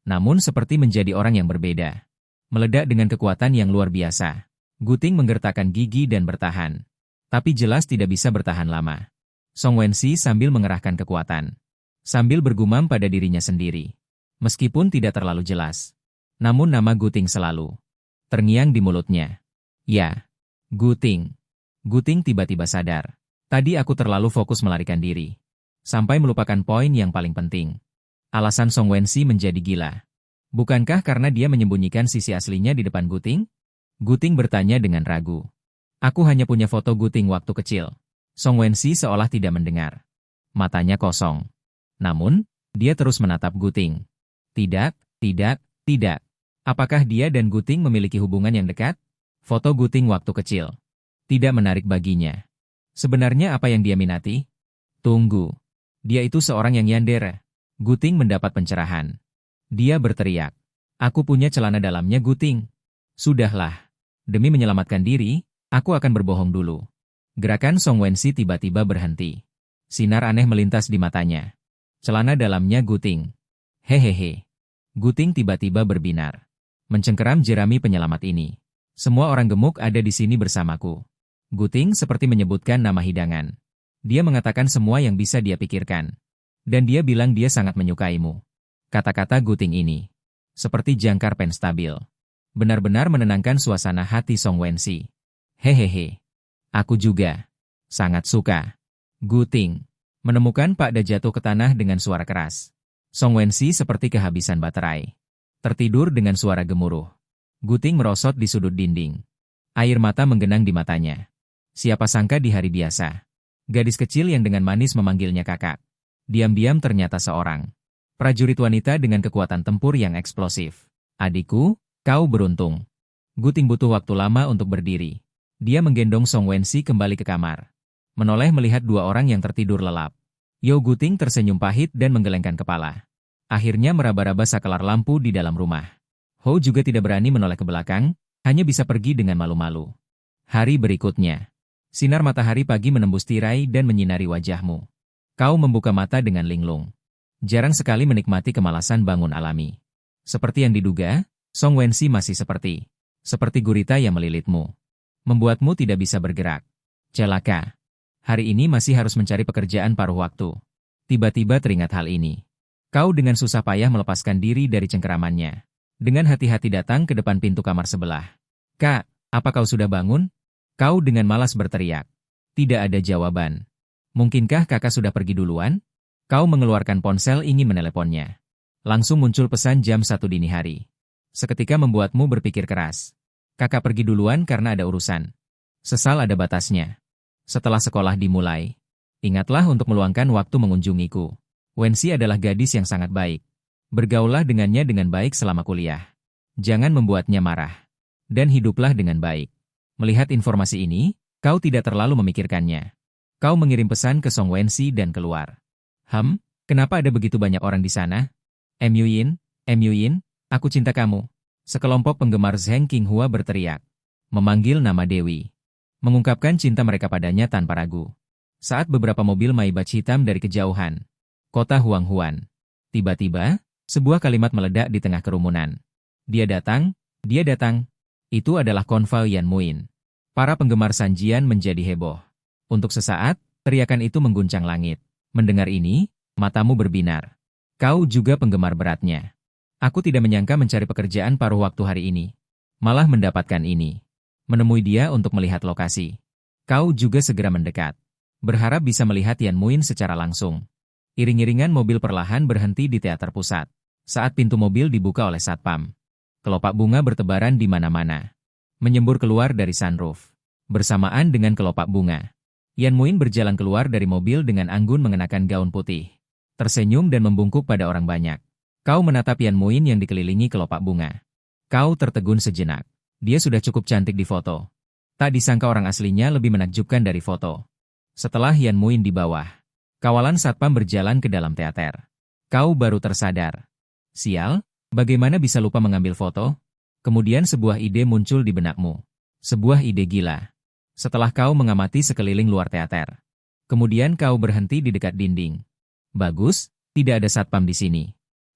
Namun seperti menjadi orang yang berbeda. Meledak dengan kekuatan yang luar biasa. Guting menggertakkan gigi dan bertahan. Tapi jelas tidak bisa bertahan lama. Song Wensi sambil mengerahkan kekuatan. Sambil bergumam pada dirinya sendiri. Meskipun tidak terlalu jelas. Namun nama Guting selalu terngiang di mulutnya. Ya, Guting. Guting tiba-tiba sadar. Tadi aku terlalu fokus melarikan diri. Sampai melupakan poin yang paling penting. Alasan Song Wensi menjadi gila. Bukankah karena dia menyembunyikan sisi aslinya di depan Guting? Guting bertanya dengan ragu. Aku hanya punya foto Guting waktu kecil. Song Wensi seolah tidak mendengar. Matanya kosong. Namun, dia terus menatap Guting. Tidak, tidak, tidak. Apakah dia dan Guting memiliki hubungan yang dekat? Foto Guting waktu kecil. Tidak menarik baginya. Sebenarnya apa yang dia minati? Tunggu. Dia itu seorang yang yandere. Guting mendapat pencerahan. Dia berteriak. Aku punya celana dalamnya Guting. Sudahlah. Demi menyelamatkan diri, aku akan berbohong dulu. Gerakan Song Wensi tiba-tiba berhenti. Sinar aneh melintas di matanya. Celana dalamnya Guting. Hehehe. Guting tiba-tiba berbinar. Mencengkeram jerami penyelamat ini. Semua orang gemuk ada di sini bersamaku. Guting seperti menyebutkan nama hidangan. Dia mengatakan semua yang bisa dia pikirkan. Dan dia bilang dia sangat menyukaimu. Kata-kata Guting ini. Seperti jangkar pen stabil. Benar-benar menenangkan suasana hati Song Wensi. Hehehe. Aku juga. Sangat suka. Guting. Menemukan Pak Da jatuh ke tanah dengan suara keras. Song Wensi seperti kehabisan baterai. Tertidur dengan suara gemuruh. Guting merosot di sudut dinding. Air mata menggenang di matanya. Siapa sangka di hari biasa. Gadis kecil yang dengan manis memanggilnya kakak. Diam-diam ternyata seorang prajurit wanita dengan kekuatan tempur yang eksplosif. Adikku, kau beruntung. Guting butuh waktu lama untuk berdiri. Dia menggendong Song Wensi kembali ke kamar. Menoleh melihat 2 orang yang tertidur lelap. Yo Guting tersenyum pahit dan menggelengkan kepala. Akhirnya meraba-raba saklar lampu di dalam rumah. Ho juga tidak berani menoleh ke belakang, hanya bisa pergi dengan malu-malu. Hari berikutnya. Sinar matahari pagi menembus tirai dan menyinari wajahmu. Kau membuka mata dengan linglung. Jarang sekali menikmati kemalasan bangun alami. Seperti yang diduga, Song Wensi masih seperti gurita yang melilitmu. Membuatmu tidak bisa bergerak. Celaka. Hari ini masih harus mencari pekerjaan paruh waktu. Tiba-tiba teringat hal ini. Kau dengan susah payah melepaskan diri dari cengkeramannya. Dengan hati-hati datang ke depan pintu kamar sebelah. Kak, apa kau sudah bangun? Kau dengan malas berteriak. Tidak ada jawaban. Mungkinkah kakak sudah pergi duluan? Kau mengeluarkan ponsel ingin meneleponnya. Langsung muncul pesan jam 1 dini hari. Seketika membuatmu berpikir keras. Kakak pergi duluan karena ada urusan. Sesal ada batasnya. Setelah sekolah dimulai, ingatlah untuk meluangkan waktu mengunjungiku. Wensi adalah gadis yang sangat baik. Bergaullah dengannya dengan baik selama kuliah. Jangan membuatnya marah. Dan hiduplah dengan baik. Melihat informasi ini, kau tidak terlalu memikirkannya. Kau mengirim pesan ke Song Wensi dan keluar. Kenapa ada begitu banyak orang di sana? Myuyin, aku cinta kamu. Sekelompok penggemar Zheng Qinghua berteriak. Memanggil nama Dewi. Mengungkapkan cinta mereka padanya tanpa ragu. Saat beberapa mobil Maybach hitam dari kejauhan. Kota Huanghuan. Tiba-tiba, sebuah kalimat meledak di tengah kerumunan. Dia datang. Itu adalah Konval Yan Muin. Para penggemar Sanjian menjadi heboh. Untuk sesaat, teriakan itu mengguncang langit. Mendengar ini, matamu berbinar. Kau juga penggemar beratnya. Aku tidak menyangka mencari pekerjaan paruh waktu hari ini. Malah mendapatkan ini. Menemui dia untuk melihat lokasi. Kau juga segera mendekat. Berharap bisa melihat Yan Muin secara langsung. Iring-iringan mobil perlahan berhenti di teater pusat. Saat pintu mobil dibuka oleh satpam. Kelopak bunga bertebaran di mana-mana. Menyembur keluar dari sunroof. Bersamaan dengan kelopak bunga. Yan Muin berjalan keluar dari mobil dengan anggun mengenakan gaun putih. Tersenyum dan membungkuk pada orang banyak. Kau menatap Yan Muin yang dikelilingi kelopak bunga. Kau tertegun sejenak. Dia sudah cukup cantik di foto. Tak disangka orang aslinya lebih menakjubkan dari foto. Setelah Yan Muin di bawah, kawalan satpam berjalan ke dalam teater. Kau baru tersadar. Sial, bagaimana bisa lupa mengambil foto? Kemudian sebuah ide muncul di benakmu. Sebuah ide gila. Setelah kau mengamati sekeliling luar teater. Kemudian kau berhenti di dekat dinding. Bagus, tidak ada satpam di sini.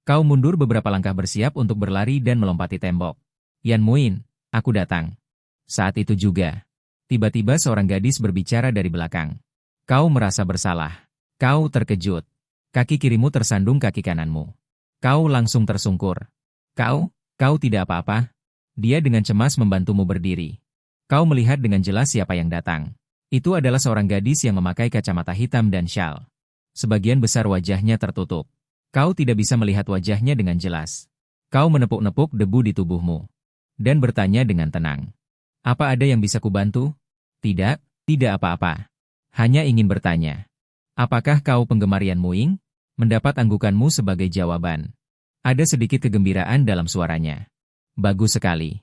Kau mundur beberapa langkah bersiap untuk berlari dan melompati tembok. Yan Muin, aku datang. Saat itu juga, tiba-tiba seorang gadis berbicara dari belakang. Kau merasa bersalah. Kau terkejut. Kaki kirimu tersandung kaki kananmu. Kau langsung tersungkur. Kau tidak apa-apa. Dia dengan cemas membantumu berdiri. Kau melihat dengan jelas siapa yang datang. Itu adalah seorang gadis yang memakai kacamata hitam dan syal. Sebagian besar wajahnya tertutup. Kau tidak bisa melihat wajahnya dengan jelas. Kau menepuk-nepuk debu di tubuhmu. Dan bertanya dengan tenang. Apa ada yang bisa kubantu? Tidak apa-apa. Hanya ingin bertanya. Apakah kau penggemar Yan Muin? Mendapat anggukanmu sebagai jawaban. Ada sedikit kegembiraan dalam suaranya. Bagus sekali.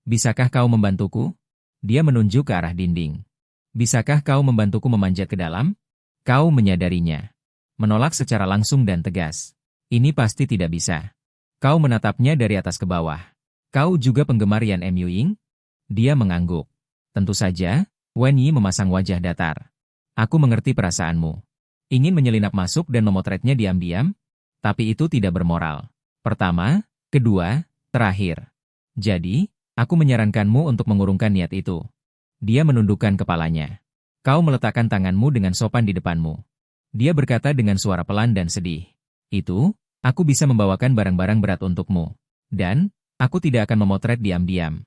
Bisakah kau membantuku? Dia menunjuk ke arah dinding. Bisakah kau membantuku memanjat ke dalam? Kau menyadarinya. Menolak secara langsung dan tegas. Ini pasti tidak bisa. Kau menatapnya dari atas ke bawah. Kau juga penggemar Yan Myuyin? Dia mengangguk. Tentu saja, Wen Yi memasang wajah datar. Aku mengerti perasaanmu. Ingin menyelinap masuk dan memotretnya diam-diam? Tapi itu tidak bermoral. Pertama, kedua, terakhir. Jadi, aku menyarankanmu untuk mengurungkan niat itu. Dia menundukkan kepalanya. Kau meletakkan tanganmu dengan sopan di depanmu. Dia berkata dengan suara pelan dan sedih. Itu, aku bisa membawakan barang-barang berat untukmu. Dan, aku tidak akan memotret diam-diam.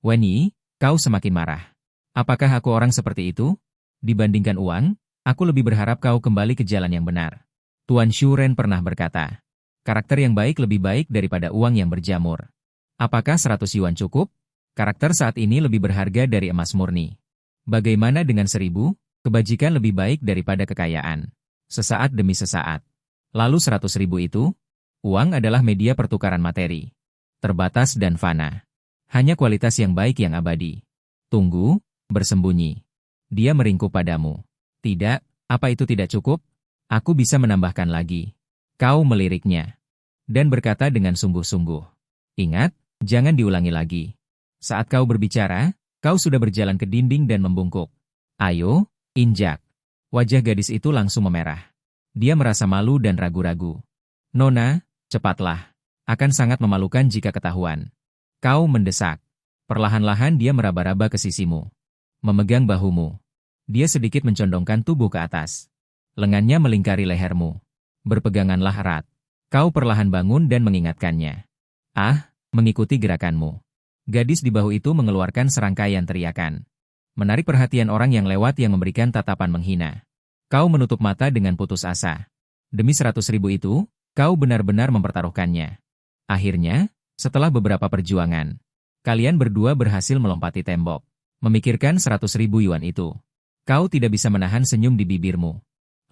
Wen Yi, kau semakin marah. Apakah aku orang seperti itu? Dibandingkan uang, aku lebih berharap kau kembali ke jalan yang benar. Tuan Shu Ren pernah berkata, karakter yang baik lebih baik daripada uang yang berjamur. Apakah 100 yuan cukup? Karakter saat ini lebih berharga dari emas murni. Bagaimana dengan 1000? Kebajikan lebih baik daripada kekayaan. Sesaat demi sesaat. Lalu 100.000 itu? Uang adalah media pertukaran materi. Terbatas dan fana. Hanya kualitas yang baik yang abadi. Tunggu, bersembunyi. Dia meringkuk padamu. Tidak, apa itu tidak cukup? Aku bisa menambahkan lagi. Kau meliriknya. Dan berkata dengan sungguh-sungguh. Ingat, jangan diulangi lagi. Saat kau berbicara, kau sudah berjalan ke dinding dan membungkuk. Ayo, injak. Wajah gadis itu langsung memerah. Dia merasa malu dan ragu-ragu. Nona, cepatlah. Akan sangat memalukan jika ketahuan. Kau mendesak. Perlahan-lahan dia meraba-raba ke sisimu. Memegang bahumu. Dia sedikit mencondongkan tubuh ke atas. Lengannya melingkari lehermu. Berpeganganlah erat. Kau perlahan bangun dan mengingatkannya. Mengikuti gerakanmu. Gadis di bahu itu mengeluarkan serangkaian teriakan. Menarik perhatian orang yang lewat yang memberikan tatapan menghina. Kau menutup mata dengan putus asa. Demi 100.000 itu, Kau benar-benar mempertaruhkannya. Akhirnya, setelah beberapa perjuangan, kalian berdua berhasil melompati tembok. Memikirkan 100.000 yuan itu. Kau tidak bisa menahan senyum di bibirmu.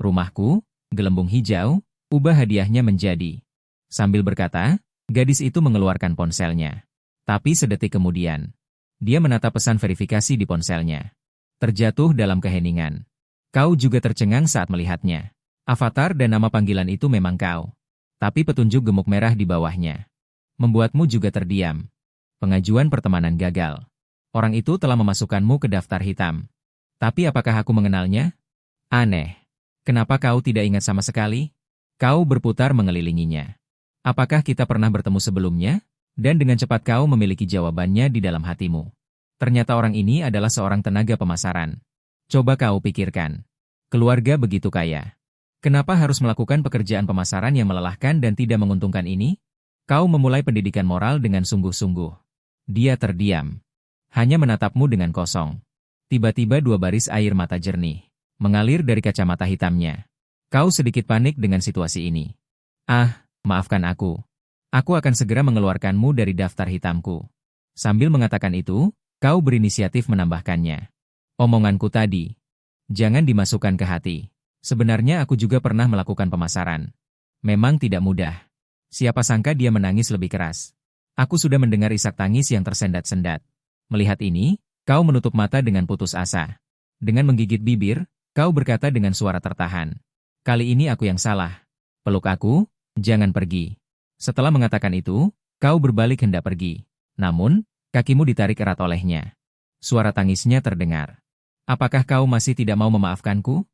Rumahku, gelembung hijau, ubah hadiahnya menjadi. Sambil berkata, gadis itu mengeluarkan ponselnya. Tapi sedetik kemudian, dia menatap pesan verifikasi di ponselnya. Terjatuh dalam keheningan. Kau juga tercengang saat melihatnya. Avatar dan nama panggilan itu memang kau. Tapi petunjuk gemuk merah di bawahnya membuatmu juga terdiam. Pengajuan pertemanan gagal. Orang itu telah memasukkanmu ke daftar hitam. Tapi apakah aku mengenalnya? Aneh. Kenapa kau tidak ingat sama sekali? Kau berputar mengelilinginya. Apakah kita pernah bertemu sebelumnya? Dan dengan cepat kau memiliki jawabannya di dalam hatimu. Ternyata orang ini adalah seorang tenaga pemasaran. Coba kau pikirkan. Keluarga begitu kaya. Kenapa harus melakukan pekerjaan pemasaran yang melelahkan dan tidak menguntungkan ini? Kau memulai pendidikan moral dengan sungguh-sungguh. Dia terdiam. Hanya menatapmu dengan kosong. Tiba-tiba 2 baris air mata jernih mengalir dari kacamata hitamnya. Kau sedikit panik dengan situasi ini. Ah, maafkan aku. Aku akan segera mengeluarkanmu dari daftar hitamku. Sambil mengatakan itu, kau berinisiatif menambahkannya. Omonganku tadi. Jangan dimasukkan ke hati. Sebenarnya aku juga pernah melakukan pemasaran. Memang tidak mudah. Siapa sangka dia menangis lebih keras. Aku sudah mendengar isak tangis yang tersendat-sendat. Melihat ini, kau menutup mata dengan putus asa. Dengan menggigit bibir, kau berkata dengan suara tertahan. Kali ini aku yang salah. Peluk aku, jangan pergi. Setelah mengatakan itu, kau berbalik hendak pergi. Namun, kakimu ditarik erat olehnya. Suara tangisnya terdengar. Apakah kau masih tidak mau memaafkanku?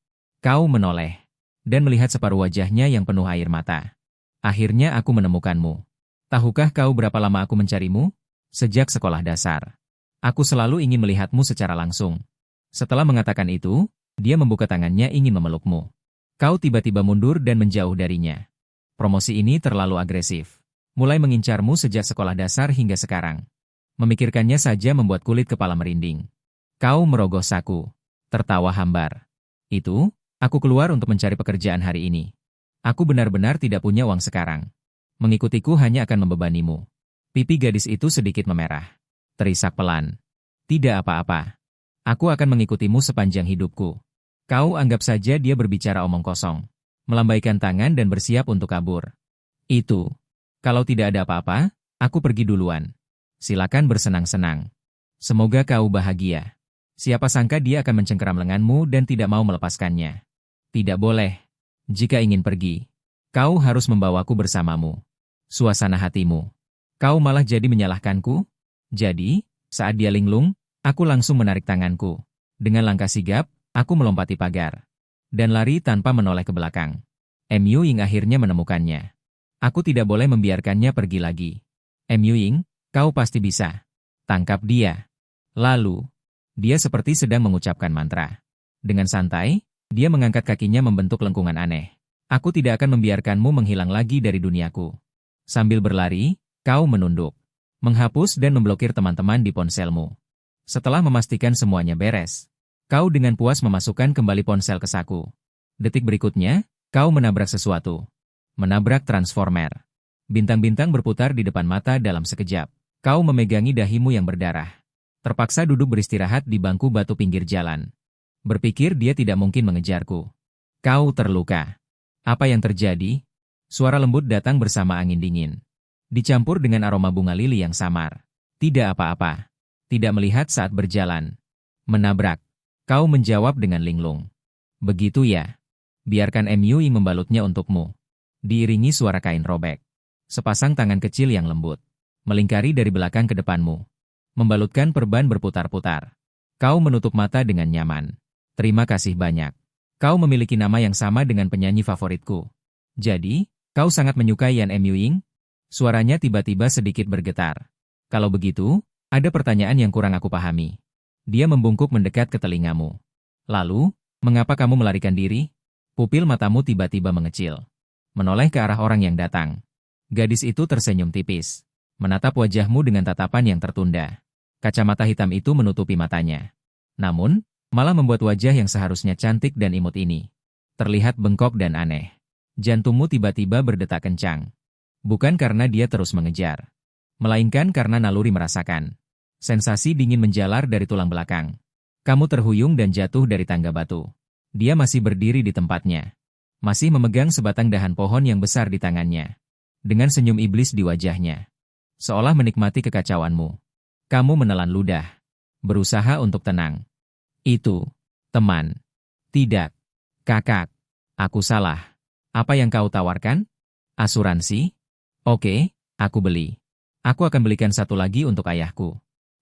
Kau menoleh dan melihat separuh wajahnya yang penuh air mata. Akhirnya aku menemukanmu. Tahukah kau berapa lama aku mencarimu? Sejak sekolah dasar. Aku selalu ingin melihatmu secara langsung. Setelah mengatakan itu, dia membuka tangannya ingin memelukmu. Kau tiba-tiba mundur dan menjauh darinya. Promosi ini terlalu agresif. Mulai mengincarmu sejak sekolah dasar hingga sekarang. Memikirkannya saja membuat kulit kepala merinding. Kau merogoh saku. Tertawa hambar. Itu, aku keluar untuk mencari pekerjaan hari ini. Aku benar-benar tidak punya uang sekarang. Mengikutiku hanya akan membebanimu. Pipi gadis itu sedikit memerah. Terisak pelan. Tidak apa-apa. Aku akan mengikutimu sepanjang hidupku. Kau anggap saja dia berbicara omong kosong. Melambaikan tangan dan bersiap untuk kabur. Itu. Kalau tidak ada apa-apa, aku pergi duluan. Silakan bersenang-senang. Semoga kau bahagia. Siapa sangka dia akan mencengkeram lenganmu dan tidak mau melepaskannya. Tidak boleh. Jika ingin pergi, kau harus membawaku bersamamu. Suasana hatimu. Kau malah jadi menyalahkanku? Jadi, saat dia linglung, aku langsung menarik tanganku. Dengan langkah sigap, aku melompati pagar. Dan lari tanpa menoleh ke belakang. Mu Ying akhirnya menemukannya. Aku tidak boleh membiarkannya pergi lagi. Mu Ying, kau pasti bisa. Tangkap dia. Lalu, dia seperti sedang mengucapkan mantra. Dengan santai, dia mengangkat kakinya membentuk lengkungan aneh. Aku tidak akan membiarkanmu menghilang lagi dari duniaku. Sambil berlari, kau menunduk. Menghapus dan memblokir teman-teman di ponselmu. Setelah memastikan semuanya beres, kau dengan puas memasukkan kembali ponsel ke saku. Detik berikutnya, kau menabrak sesuatu. Menabrak transformer. Bintang-bintang berputar di depan mata dalam sekejap. Kau memegangi dahimu yang berdarah. Terpaksa duduk beristirahat di bangku batu pinggir jalan. Berpikir dia tidak mungkin mengejarku. Kau terluka. Apa yang terjadi? Suara lembut datang bersama angin dingin. Dicampur dengan aroma bunga lili yang samar. Tidak apa-apa. Tidak melihat saat berjalan. Menabrak. Kau menjawab dengan linglung. Begitu ya. Biarkan Mu Ying membalutnya untukmu. Diiringi suara kain robek. Sepasang tangan kecil yang lembut. Melingkari dari belakang ke depanmu. Membalutkan perban berputar-putar. Kau menutup mata dengan nyaman. Terima kasih banyak. Kau memiliki nama yang sama dengan penyanyi favoritku. Jadi, kau sangat menyukai Yan Mu Ying? Suaranya tiba-tiba sedikit bergetar. Kalau begitu, ada pertanyaan yang kurang aku pahami. Dia membungkuk mendekat ke telingamu. Lalu, mengapa kamu melarikan diri? Pupil matamu tiba-tiba mengecil. Menoleh ke arah orang yang datang. Gadis itu tersenyum tipis. Menatap wajahmu dengan tatapan yang tertunda. Kacamata hitam itu menutupi matanya. Namun, malah membuat wajah yang seharusnya cantik dan imut ini terlihat bengkok dan aneh. Jantungmu tiba-tiba berdetak kencang. Bukan karena dia terus mengejar, melainkan karena naluri merasakan. Sensasi dingin menjalar dari tulang belakang. Kamu terhuyung dan jatuh dari tangga batu. Dia masih berdiri di tempatnya. Masih memegang sebatang dahan pohon yang besar di tangannya. Dengan senyum iblis di wajahnya. Seolah menikmati kekacauanmu. Kamu menelan ludah. Berusaha untuk tenang. Itu, teman. Tidak. Kakak. Aku salah. Apa yang kau tawarkan? Asuransi? Oke, aku beli. Aku akan belikan satu lagi untuk ayahku.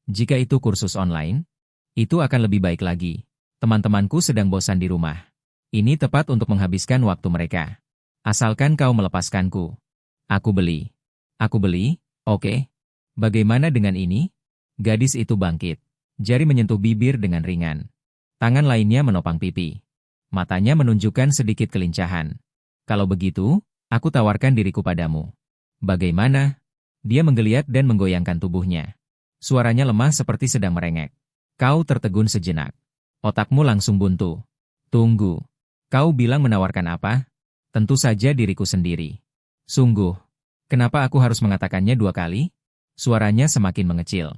Jika itu kursus online, itu akan lebih baik lagi. Teman-temanku sedang bosan di rumah. Ini tepat untuk menghabiskan waktu mereka. Asalkan kau melepaskanku. Aku beli. Aku beli, oke. Bagaimana dengan ini? Gadis itu bangkit. Jari menyentuh bibir dengan ringan. Tangan lainnya menopang pipi. Matanya menunjukkan sedikit kelincahan. Kalau begitu, aku tawarkan diriku padamu. Bagaimana? Dia menggeliat dan menggoyangkan tubuhnya. Suaranya lemah seperti sedang merengek. Kau tertegun sejenak. Otakmu langsung buntu. Tunggu. Kau bilang menawarkan apa? Tentu saja diriku sendiri. Sungguh. Kenapa aku harus mengatakannya 2 kali? Suaranya semakin mengecil.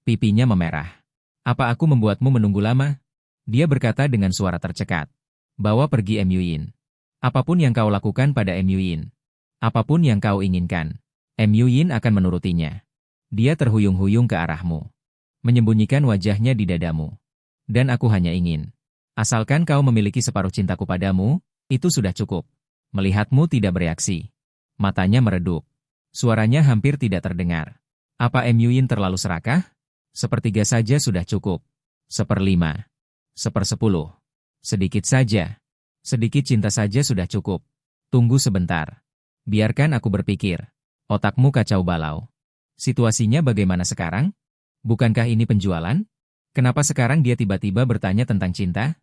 Pipinya memerah. Apa aku membuatmu menunggu lama? Dia berkata dengan suara tercekat. Bawa pergi MUin. Apapun yang kau lakukan pada MUin. Apapun yang kau inginkan. MUin akan menurutinya. Dia terhuyung-huyung ke arahmu. Menyembunyikan wajahnya di dadamu. Dan aku hanya ingin. Asalkan kau memiliki separuh cintaku padamu, itu sudah cukup. Melihatmu tidak bereaksi. Matanya meredup. Suaranya hampir tidak terdengar. Apa MUin terlalu serakah? 1/3 saja sudah cukup. 1/5. 1/10. Sedikit saja. Sedikit cinta saja sudah cukup. Tunggu sebentar. Biarkan aku berpikir. Otakmu kacau balau. Situasinya bagaimana sekarang? Bukankah ini penjualan? Kenapa sekarang dia tiba-tiba bertanya tentang cinta?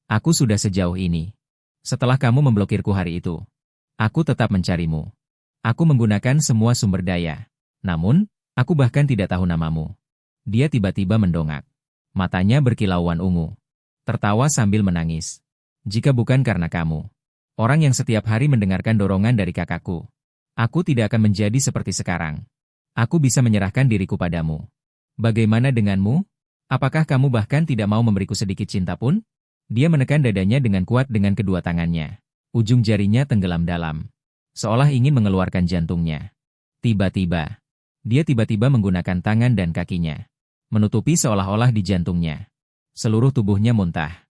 Aku sudah sejauh ini. Setelah kamu memblokirku hari itu, aku tetap mencarimu. Aku menggunakan semua sumber daya. Namun, aku bahkan tidak tahu namamu. Dia tiba-tiba mendongak. Matanya berkilauan ungu. Tertawa sambil menangis. Jika bukan karena kamu, orang yang setiap hari mendengarkan dorongan dari kakakku, aku tidak akan menjadi seperti sekarang. Aku bisa menyerahkan diriku padamu. Bagaimana denganmu? Apakah kamu bahkan tidak mau memberiku sedikit cinta pun? Dia menekan dadanya dengan kuat dengan kedua tangannya. Ujung jarinya tenggelam dalam. Seolah ingin mengeluarkan jantungnya. Tiba-tiba, dia tiba-tiba menggunakan tangan dan kakinya. Menutupi seolah-olah di jantungnya. Seluruh tubuhnya muntah.